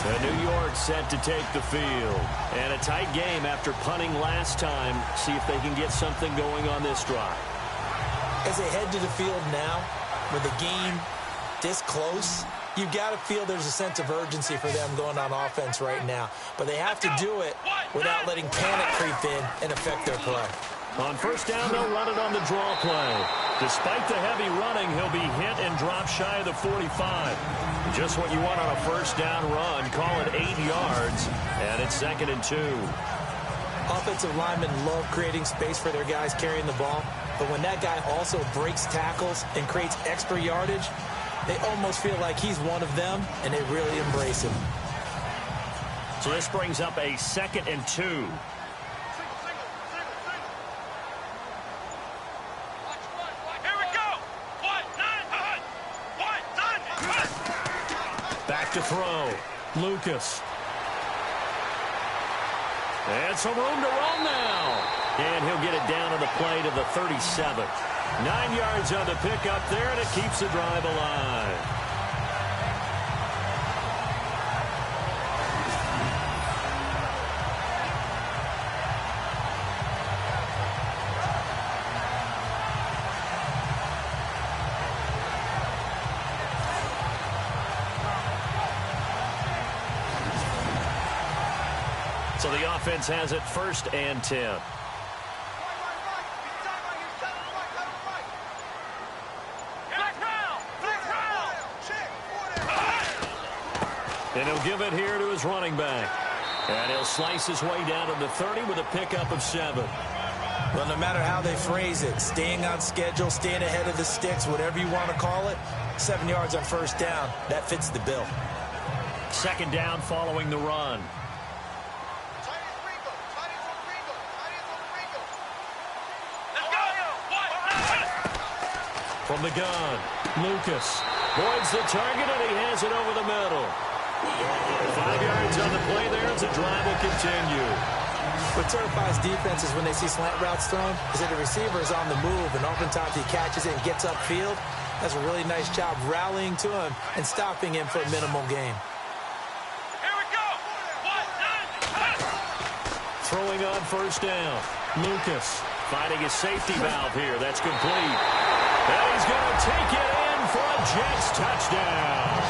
So New York set to take the field. And a tight game after punting last time. See if they can get something going on this drive. As they head to the field now, with the game this close, you've got to feel there's a sense of urgency for them going on offense right now. But they have to do it without letting panic creep in and affect their play. On first down, they'll run it on the draw play. Despite the heavy running, he'll be hit and drop shy of the 45. Just what you want on a first down run. Call it 8 yards, and it's 2nd and 2. Offensive linemen love creating space for their guys carrying the ball, but when that guy also breaks tackles and creates extra yardage, they almost feel like he's one of them, and they really embrace him. So this brings up a 2nd and 2. Back to throw. Lucas. And some room to run now. And he'll get it down to the play to the 37. 9 yards on the pickup there, and it keeps the drive alive. So the offense has it 1st and 10. And he'll give it here to his running back. And he'll slice his way down to the 30 with a pickup of 7. Well, no matter how they phrase it, staying on schedule, staying ahead of the sticks, whatever you want to call it, 7 yards on first down, that fits the bill. 2nd down following the run. From the gun, Lucas voids the target, and he has it over the middle. 5 yards on the play there as the drive will continue. What terrifies defenses when they see slant routes thrown is that the receiver is on the move, and oftentimes he catches it and gets upfield. Does a really nice job rallying to him and stopping him for a minimal gain. Here we go. Throwing on first down, Lucas finding his safety valve here. That's complete. And he's going to take it in for a Jets touchdown.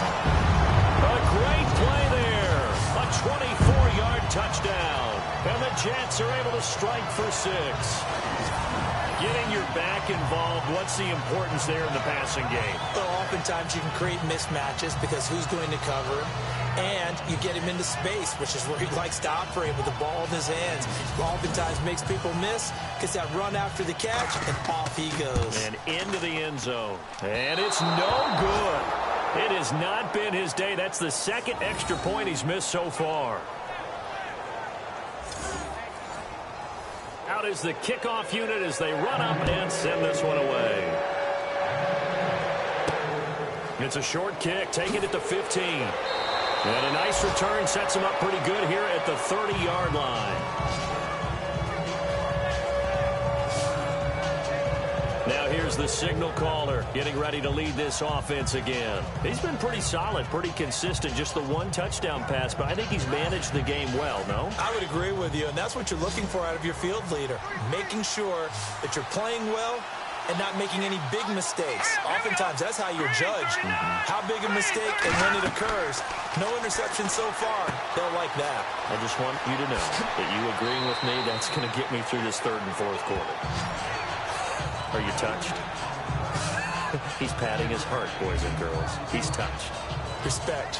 A great play there. A 24-yard touchdown. And the Jets are able to strike for 6. Getting your back involved, what's the importance there in the passing game? Well, oftentimes you can create mismatches because who's going to cover him? And you get him into space, which is where he likes to operate with the ball in his hands. Oftentimes makes people miss, gets that run after the catch, and off he goes. And into the end zone. And it's no good. It has not been his day. That's the second extra point he's missed so far. Out is the kickoff unit as they run up and send this one away. It's a short kick, taking it to 15. And a nice return sets him up pretty good here at the 30-yard line. Now here's the signal caller getting ready to lead this offense again. He's been pretty solid, pretty consistent, just the one touchdown pass, but I think he's managed the game well, no? I would agree with you, and that's what you're looking for out of your field leader, making sure that you're playing well and not making any big mistakes. Oftentimes, that's how you're judged. How big a mistake and when it occurs. No interception so far. They'll like that. I just want you to know that you agreeing with me, that's going to get me through this third and fourth quarter. Are you touched? He's patting his heart, boys and girls. He's touched. Respect.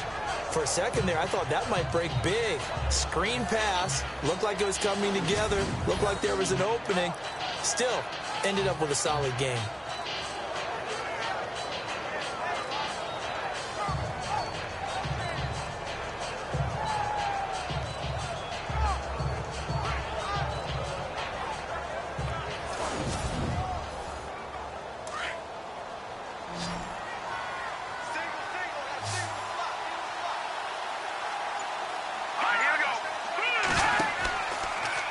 For a second there, I thought that might break big. Screen pass. Looked like it was coming together. Looked like there was an opening. Still, ended up with a solid game.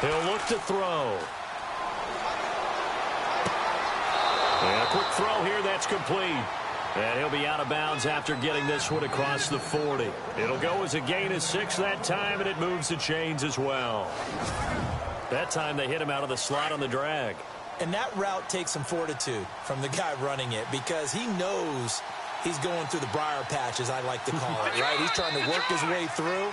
He'll look to throw. And a quick throw here, that's complete. And he'll be out of bounds after getting this one across the 40. It'll go as a gain of 6 that time, and it moves the chains as well. That time they hit him out of the slot on the drag. And that route takes some fortitude from the guy running it because he knows he's going through the briar patch, as I like to call it, right? He's trying to work his way through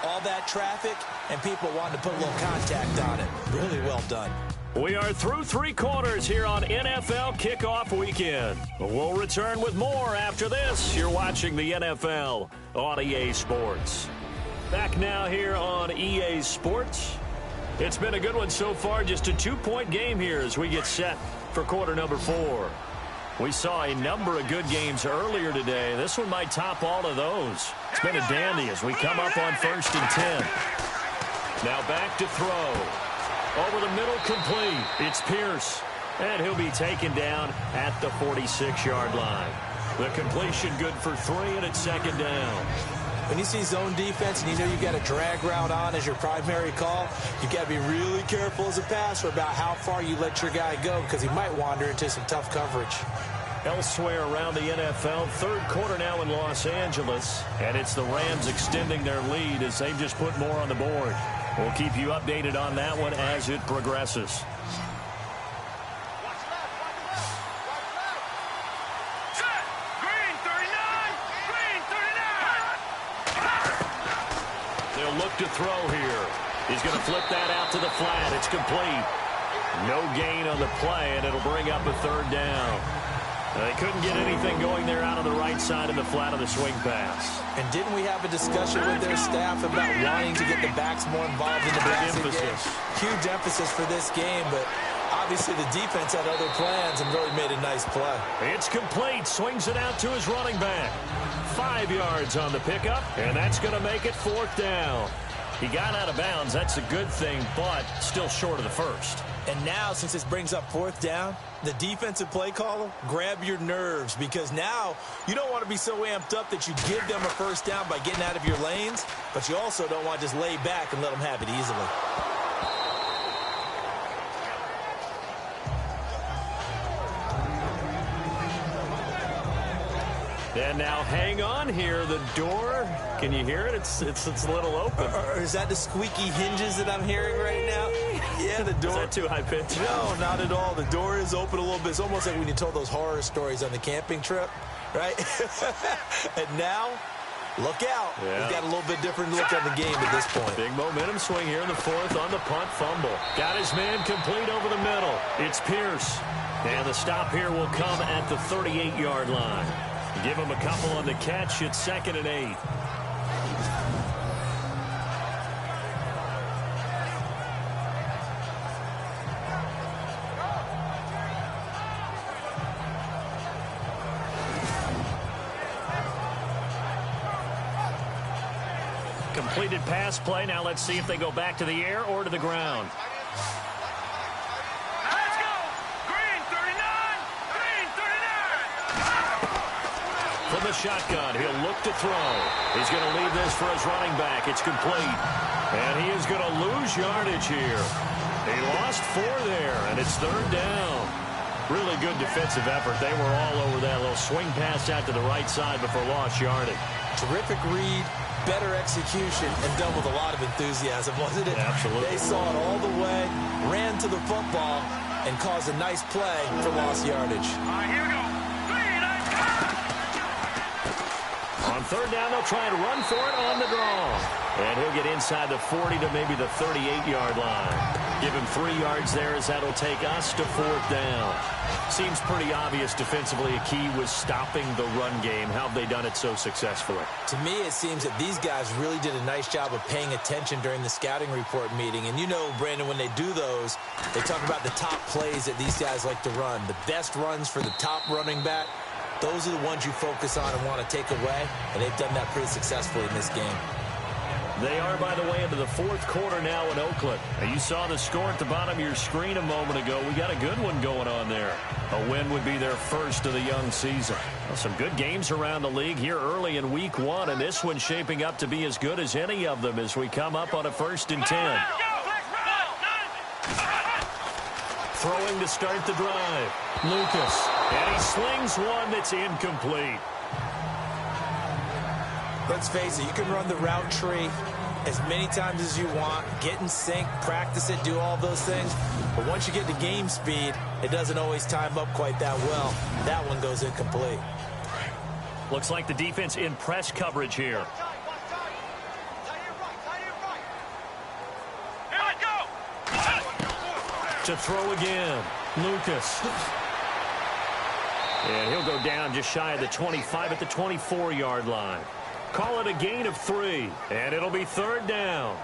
all that traffic, and people wanting to put a little contact on it. Really well done. We are through 3 quarters here on NFL Kickoff Weekend. We'll return with more after this. You're watching the NFL on EA Sports. Back now here on EA Sports. It's been a good one so far, just a 2-point game here as we get set for quarter number 4. We saw a number of good games earlier today. This one might top all of those. It's been a dandy as we come up on 1st and 10. Now back to throw. Over the middle, complete. It's Pierce. And he'll be taken down at the 46-yard line. The completion good for 3, and it's 2nd down. When you see zone defense and you know you've got a drag route on as your primary call, you've got to be really careful as a passer about how far you let your guy go because he might wander into some tough coverage. Elsewhere around the NFL, 3rd quarter now in Los Angeles, and it's the Rams extending their lead as they've just put more on the board. We'll keep you updated on that one as it progresses. They'll look to throw here. He's going to flip that out to the flat. It's complete. No gain on the play, and it'll bring up a 3rd down. They couldn't get anything going there out on the right side of the flat of the swing pass. And didn't we have a discussion with their staff about wanting to get the backs more involved in the passing game? Huge emphasis for this game, but obviously the defense had other plans and really made a nice play. It's complete. Swings it out to his running back. 5 yards on the pickup, and that's going to make it 4th down. He got out of bounds. That's a good thing, but still short of the 1st. And now, since this brings up 4th down, the defensive play caller, grab your nerves because now you don't want to be so amped up that you give them a 1st down by getting out of your lanes, but you also don't want to just lay back and let them have it easily. And now hang on here. The door, can you hear it? It's a little open. Or is that the squeaky hinges that I'm hearing right now? Yeah, the door. Is that too high pitch? No, not at all. The door is open a little bit. It's almost like when you told those horror stories on the camping trip, right? And now Look out. Yeah. He's got a little bit different look on the game at this point. Big momentum swing here in the fourth on the punt fumble. Got his man complete over the middle. It's Pierce. And the stop here will come at the 38-yard line. Give him a couple on the catch. It's 2nd and 8. Completed pass play. Now let's see if they go back to the air or to the ground. Let's go! Green 39! Green 39! From the shotgun, he'll look to throw. He's going to leave this for his running back. It's complete. And he is going to lose yardage here. He lost 4 there, and it's 3rd down. Really good defensive effort. They were all over that little swing pass out to the right side before lost yardage. Terrific read, better execution, and done with a lot of enthusiasm, wasn't it? Absolutely. They saw it all the way, ran to the football, and caused a nice play for lost yardage. All right, here we go. Green, On 3rd down, they'll try and run for it on the draw. And he'll get inside the 40 to maybe the 38-yard line. Give him 3 yards there as that'll take us to 4th down. Seems pretty obvious defensively a key was stopping the run game. How have they done it so successfully? To me, it seems that these guys really did a nice job of paying attention during the scouting report meeting. And you know, Brandon, when they do those, they talk about the top plays that these guys like to run. The best runs for the top running back, those are the ones you focus on and want to take away. And they've done that pretty successfully in this game. They are, by the way, into the 4th quarter now in Oakland. Now, you saw the score at the bottom of your screen a moment ago. We got a good one going on there. A win would be their first of the young season. Well, some good games around the league here early in week 1, and this one's shaping up to be as good as any of them as we come up on a 1st and 10. Throwing to start the drive. Lucas. And he slings one that's incomplete. Let's face it, you can run the route tree as many times as you want, get in sync, practice it, do all those things. But once you get to game speed, it doesn't always time up quite that well. That one goes incomplete. Looks like the defense in press coverage here. Here we go! To throw again. Lucas. And he'll go down just shy of the 25 at the 24-yard line. Call it a gain of 3, and it'll be 3rd down.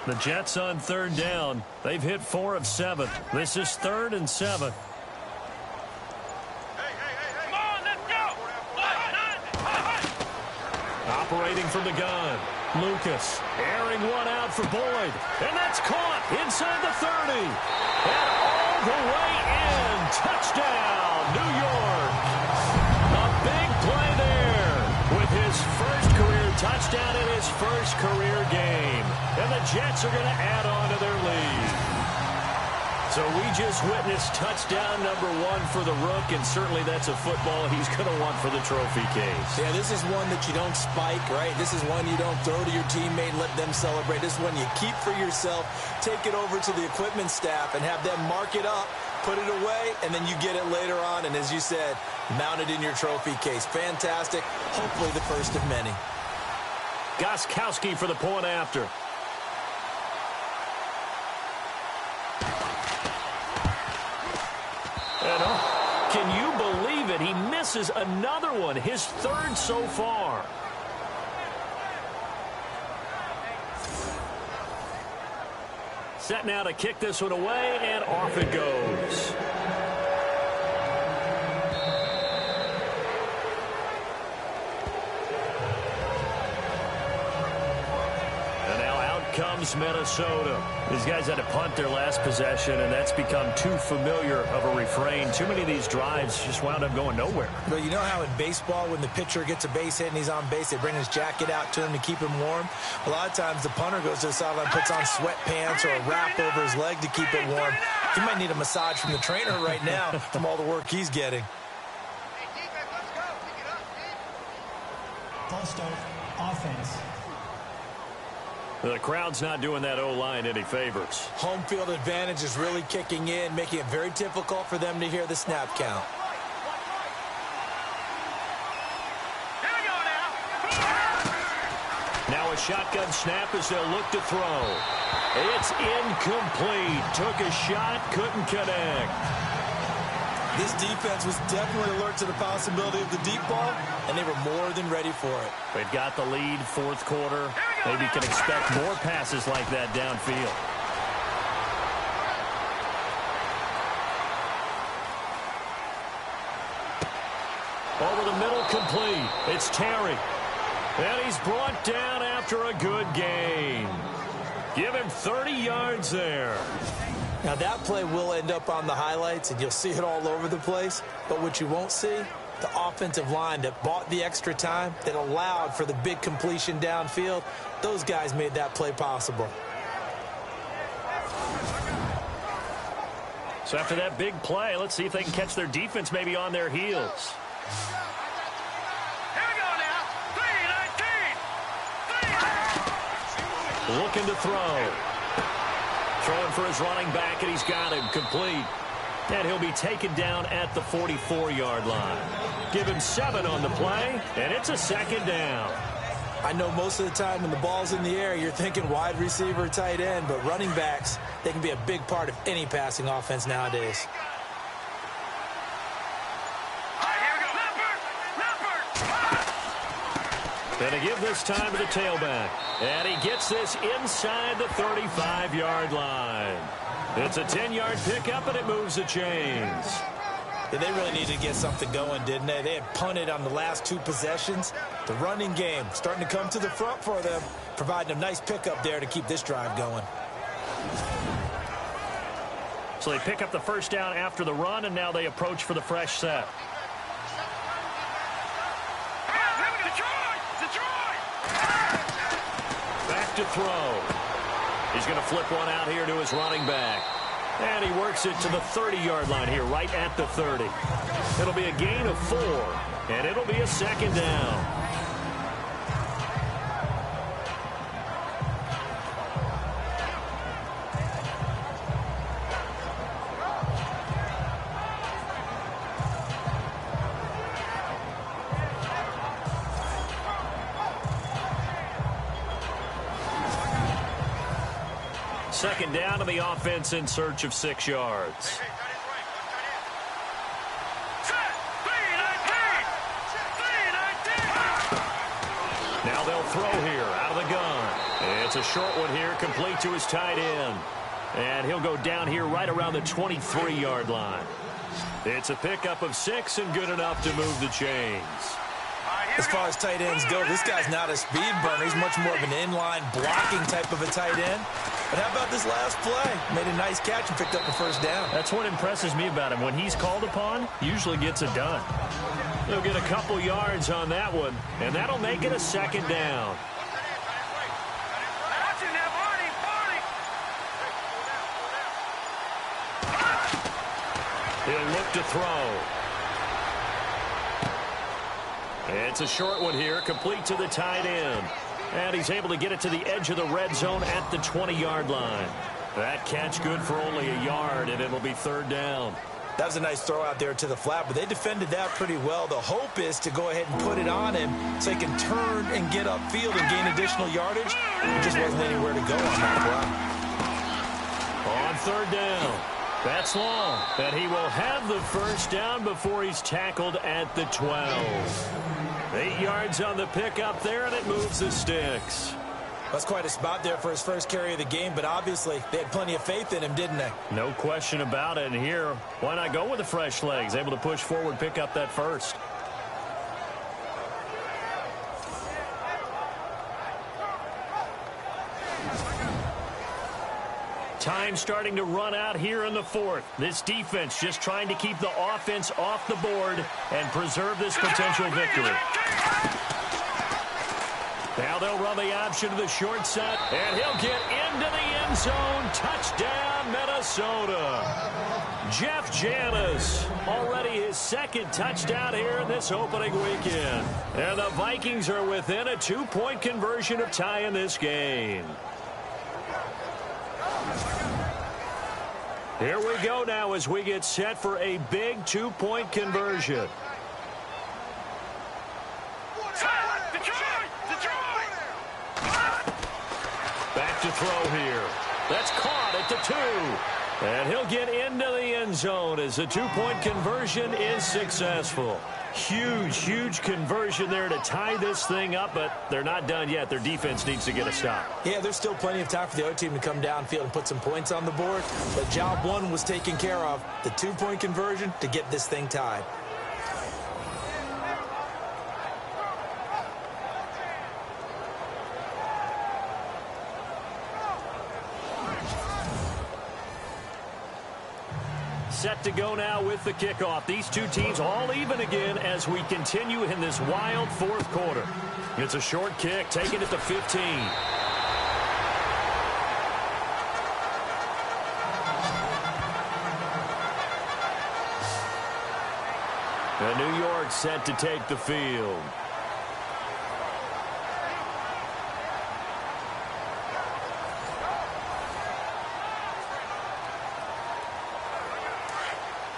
The Jets on 3rd down. They've hit 4 of 7. This is 3rd and 7. Come on, let's go! Operating from the gun. Lucas airing one out for Boyd. And that's caught inside the 30. And all the way in. Touchdown, New York. A big play there with his first career touchdown in his first career game. And the Jets are going to add on to their lead. So we just witnessed touchdown number 1 for the Rook, and certainly that's a football he's going to want for the trophy case. Yeah, this is one that you don't spike, right? This is one you don't throw to your teammate and let them celebrate. This is one you keep for yourself, take it over to the equipment staff and have them mark it up, put it away, and then you get it later on. And as you said, mount it in your trophy case. Fantastic. Hopefully the first of many. Gostkowski for the point after. Can you believe it? He misses another one, his 3rd so far. Set now to kick this one away, and off it goes. And now out comes Minnesota. These guys had to punt their last possession, and that's become too familiar of a refrain. Too many of these drives just wound up going nowhere. But you know how in baseball, when the pitcher gets a base hit and he's on base, they bring his jacket out to him to keep him warm? A lot of times the punter goes to the sideline, puts on sweatpants or a wrap over his leg to keep it warm. He might need a massage from the trainer right now from all the work he's getting. False start, offense. The crowd's not doing that O-line any favors. Home field advantage is really kicking in, making it very difficult for them to hear the snap count. a shotgun snap as they'll look to throw. It's incomplete. Took a shot, couldn't connect. This defense was definitely alert to the possibility of the deep ball, and they were more than ready for it. They've got the lead, fourth quarter. Maybe can expect more passes like that downfield. Over the middle, complete. It's Terry. And he's brought down after a good gain. Give him 30 yards there. Now, that play will end up on the highlights, and you'll see it all over the place. But what you won't see, the offensive line that bought the extra time, that allowed for the big completion downfield, those guys made that play possible. So after that big play, let's see if they can catch their defense maybe on their heels. Here we go now. 3-19. Looking to throw. Throwing for his running back, and he's got him complete. And he'll be taken down at the 44-yard line. Give him 7 on the play, and it's a second down. I know most of the time when the ball's in the air, you're thinking wide receiver, tight end, but running backs, they can be a big part of any passing offense nowadays. Gonna give this time to the tailback. And he gets this inside the 35-yard line. It's a 10-yard pickup, and it moves the chains. Yeah, they really needed to get something going, didn't they? They had punted on the last 2 possessions. The running game starting to come to the front for them, providing a nice pickup there to keep this drive going. So they pick up the first down after the run, and now they approach for the fresh set. To throw. He's going to flip one out here to his running back. And he works it to the 30-yard line here, right at the 30. It'll be a gain of 4, and it'll be a second down. Second down to the offense in search of 6 yards. Now they'll throw here out of the gun. It's a short one here, complete to his tight end. And he'll go down here right around the 23-yard line. It's a pickup of 6 and good enough to move the chains. As far as tight ends go, this guy's not a speed burner. He's much more of an inline blocking type of a tight end. But how about this last play? Made a nice catch and picked up the first down. That's what impresses me about him. When he's called upon, usually gets it done. He'll get a couple yards on that one, and that'll make it a second down. He'll look to throw. It's a short one here, complete to the tight end. And he's able to get it to the edge of the red zone at the 20-yard line. That catch good for only a yard, and it'll be third down. That was a nice throw out there to the flat, but they defended that pretty well. The hope is to go ahead and put it on him so he can turn and get upfield and gain additional yardage. There just wasn't anywhere to go on that play. On third down. That's long. And he will have the first down before he's tackled at the 12. 8 yards on the pickup there, and it moves the sticks. That's quite a spot there for his first carry of the game, but obviously they had plenty of faith in him, didn't they? No question about it. And here, why not go with the fresh legs? Able to push forward, pick up that first. Time starting to run out here in the fourth. This defense just trying to keep the offense off the board and preserve this potential victory. Now they'll run the option to the short side, and he'll get into the end zone. Touchdown, Minnesota. Jeff Janis, already his second touchdown here in this opening weekend. And the Vikings are within a 2-point conversion of tying this game. Here we go now as we get set for a big 2-point conversion. back to throw here. That's caught at the 2. And he'll get into the end zone as the two-point conversion is successful. Huge, huge conversion there to tie this thing up, but they're not done yet. Their defense needs to get a stop. Yeah, there's still plenty of time for the other team to come downfield and put some points on the board, but job one was taken care of. The two-point conversion to get this thing tied. Set to go now with the kickoff. These two teams all even again as we continue in this wild fourth quarter. It's a short kick, taken at the 15. And New York set to take the field.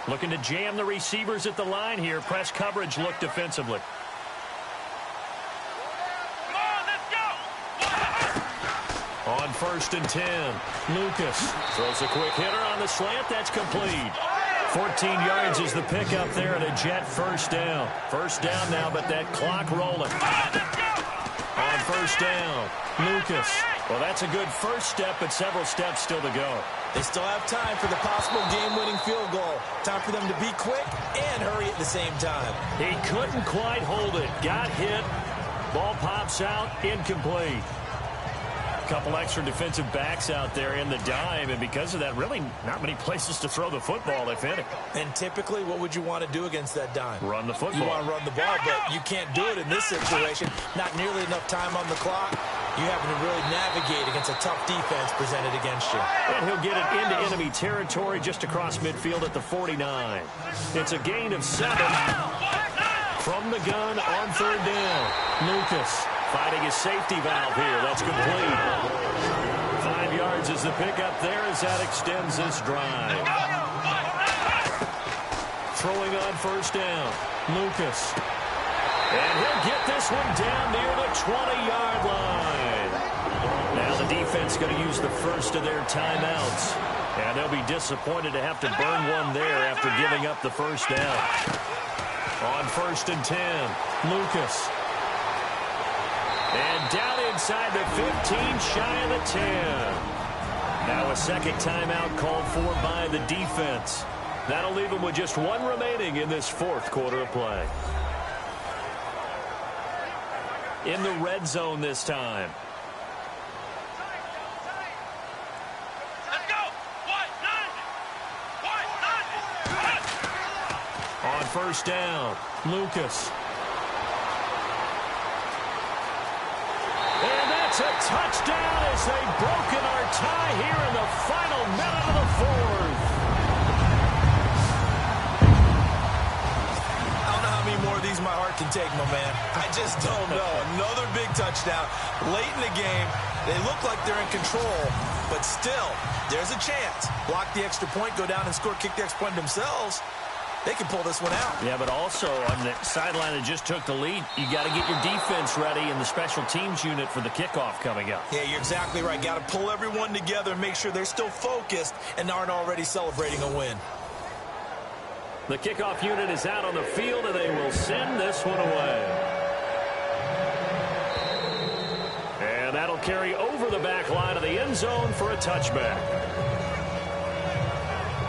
Looking to jam the receivers at the line here. Press coverage look defensively. Come on, let's go. On 1st and 10, Lucas throws a quick hitter on the slant. That's complete. 14 yards is the pickup there and a Jet first down. First down now, but that clock rolling. On 1st down, Lucas. Well, that's a good first step, but several steps still to go. They still have time for the possible game-winning field goal. Time for them to be quick and hurry at the same time. He couldn't quite hold it. Got hit. Ball pops out. Incomplete. Couple extra defensive backs out there in the dime, and because of that, really not many places to throw the football, if any. And typically, what would you want to do against that dime? Run the football. You want to run the ball, but you can't do it in this situation. Not nearly enough time on the clock. You having to really navigate against a tough defense presented against you. And he'll get it into enemy territory just across midfield at the 49. It's a gain of 7 from the gun on 3rd down. Lucas fighting his safety valve here. That's complete. 5 yards is the pickup there as that extends this drive. Throwing on 1st down. Lucas. And he'll get this one down near the 20-yard line. Now the defense going to use the first of their timeouts. And they'll be disappointed to have to burn one there after giving up the first down. On 1st and 10, Lucas. And down inside the 15, shy of the 10. Now a second timeout called for by the defense. That'll leave them with just one remaining in this fourth quarter of play. In the red zone this time. Let's go. On 1st down, Lucas. And that's a touchdown as they've broken our tie here in the final minute of the fourth. I don't know how many more of these my heart can take, my man. I just don't know. Another big touchdown late in the game. They look like they're in control, but still, there's a chance. Block the extra point, go down and score, kick the extra point themselves. They can pull this one out. Yeah, but also on the sideline that just took the lead, you got to get your defense ready and the special teams unit for the kickoff coming up. Yeah, you're exactly right. Got to pull everyone together and make sure they're still focused and aren't already celebrating a win. The kickoff unit is out on the field, and they will send this one away. And that'll carry over the back line of the end zone for a touchback.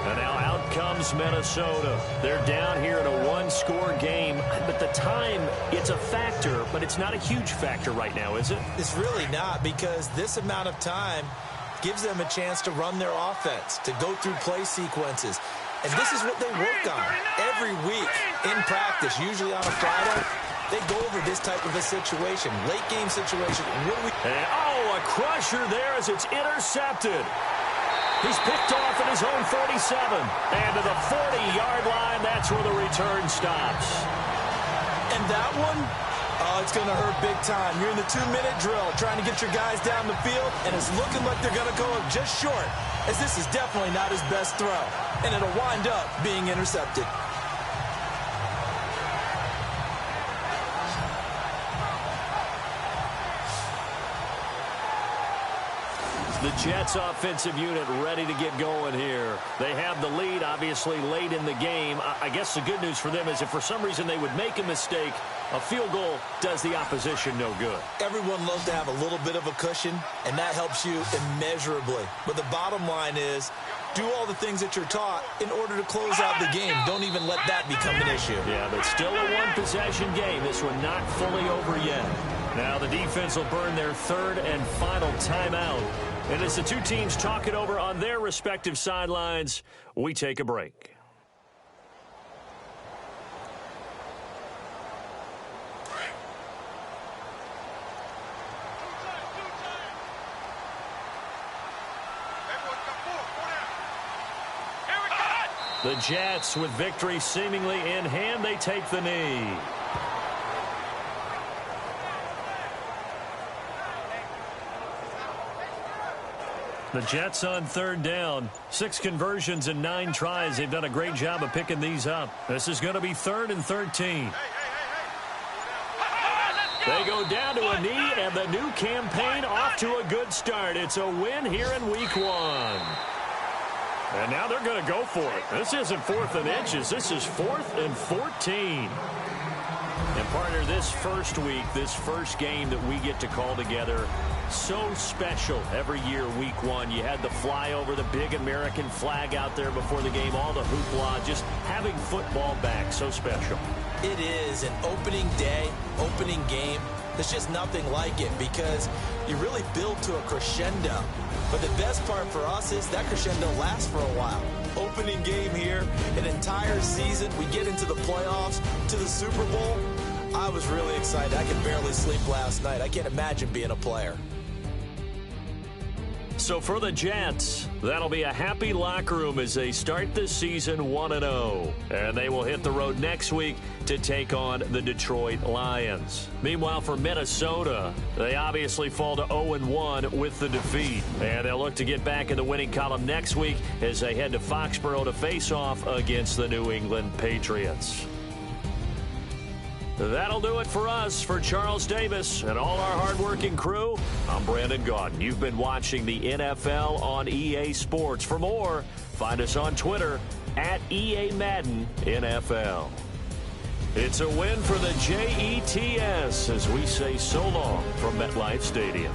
And now out comes Minnesota. They're down here in a one-score game. But the time, it's a factor, but it's not a huge factor right now, is it? It's really not, because this amount of time gives them a chance to run their offense, to go through play sequences. And this is what they work on every week in practice, usually on a Friday. They go over this type of a situation, late game situation. And, a crusher there as it's intercepted. He's picked off at his own 37. And to the 40-yard line, that's where the return stops. And that one, it's going to hurt big time. You're in the 2-minute drill trying to get your guys down the field, and it's looking like they're going to go just short, as this is definitely not his best throw. And it'll wind up being intercepted. The Jets offensive unit ready to get going here. They have the lead, obviously, late in the game. I guess the good news for them is if for some reason they would make a mistake, a field goal does the opposition no good. Everyone loves to have a little bit of a cushion, and that helps you immeasurably. But the bottom line is, do all the things that you're taught in order to close out the game. Don't even let that become an issue. Yeah, but still a one-possession game. This one not fully over yet. Now the defense will burn their third and final timeout. And as the two teams talk it over on their respective sidelines, we take a break. The Jets, with victory seemingly in hand, they take the knee. The Jets on third down. 6 conversions and 9 tries. They've done a great job of picking these up. This is going to be 3rd and 13. They go down to a knee, and the new campaign off to a good start. It's a win here in week 1. And now they're going to go for it. This isn't 4th and inches. This is 4th and 14. And partner, this first week, this first game that we get to call together, so special every year, week 1. You had the flyover, the big American flag out there before the game, all the hoopla, just having football back, so special. It is an opening day, opening game. There's just nothing like it because you really build to a crescendo. But the best part for us is that crescendo lasts for a while. Opening game here, an entire season. We get into the playoffs, to the Super Bowl. I was really excited. I could barely sleep last night. I can't imagine being a player. So for the Jets, that'll be a happy locker room as they start this season 1-0. And they will hit the road next week to take on the Detroit Lions. Meanwhile, for Minnesota, they obviously fall to 0-1 with the defeat. And they'll look to get back in the winning column next week as they head to Foxborough to face off against the New England Patriots. That'll do it for us. For Charles Davis and all our hardworking crew, I'm Brandon Gaudin. You've been watching the NFL on EA Sports. For more, find us on Twitter at EA Madden NFL. It's a win for the Jets as we say so long from MetLife Stadium.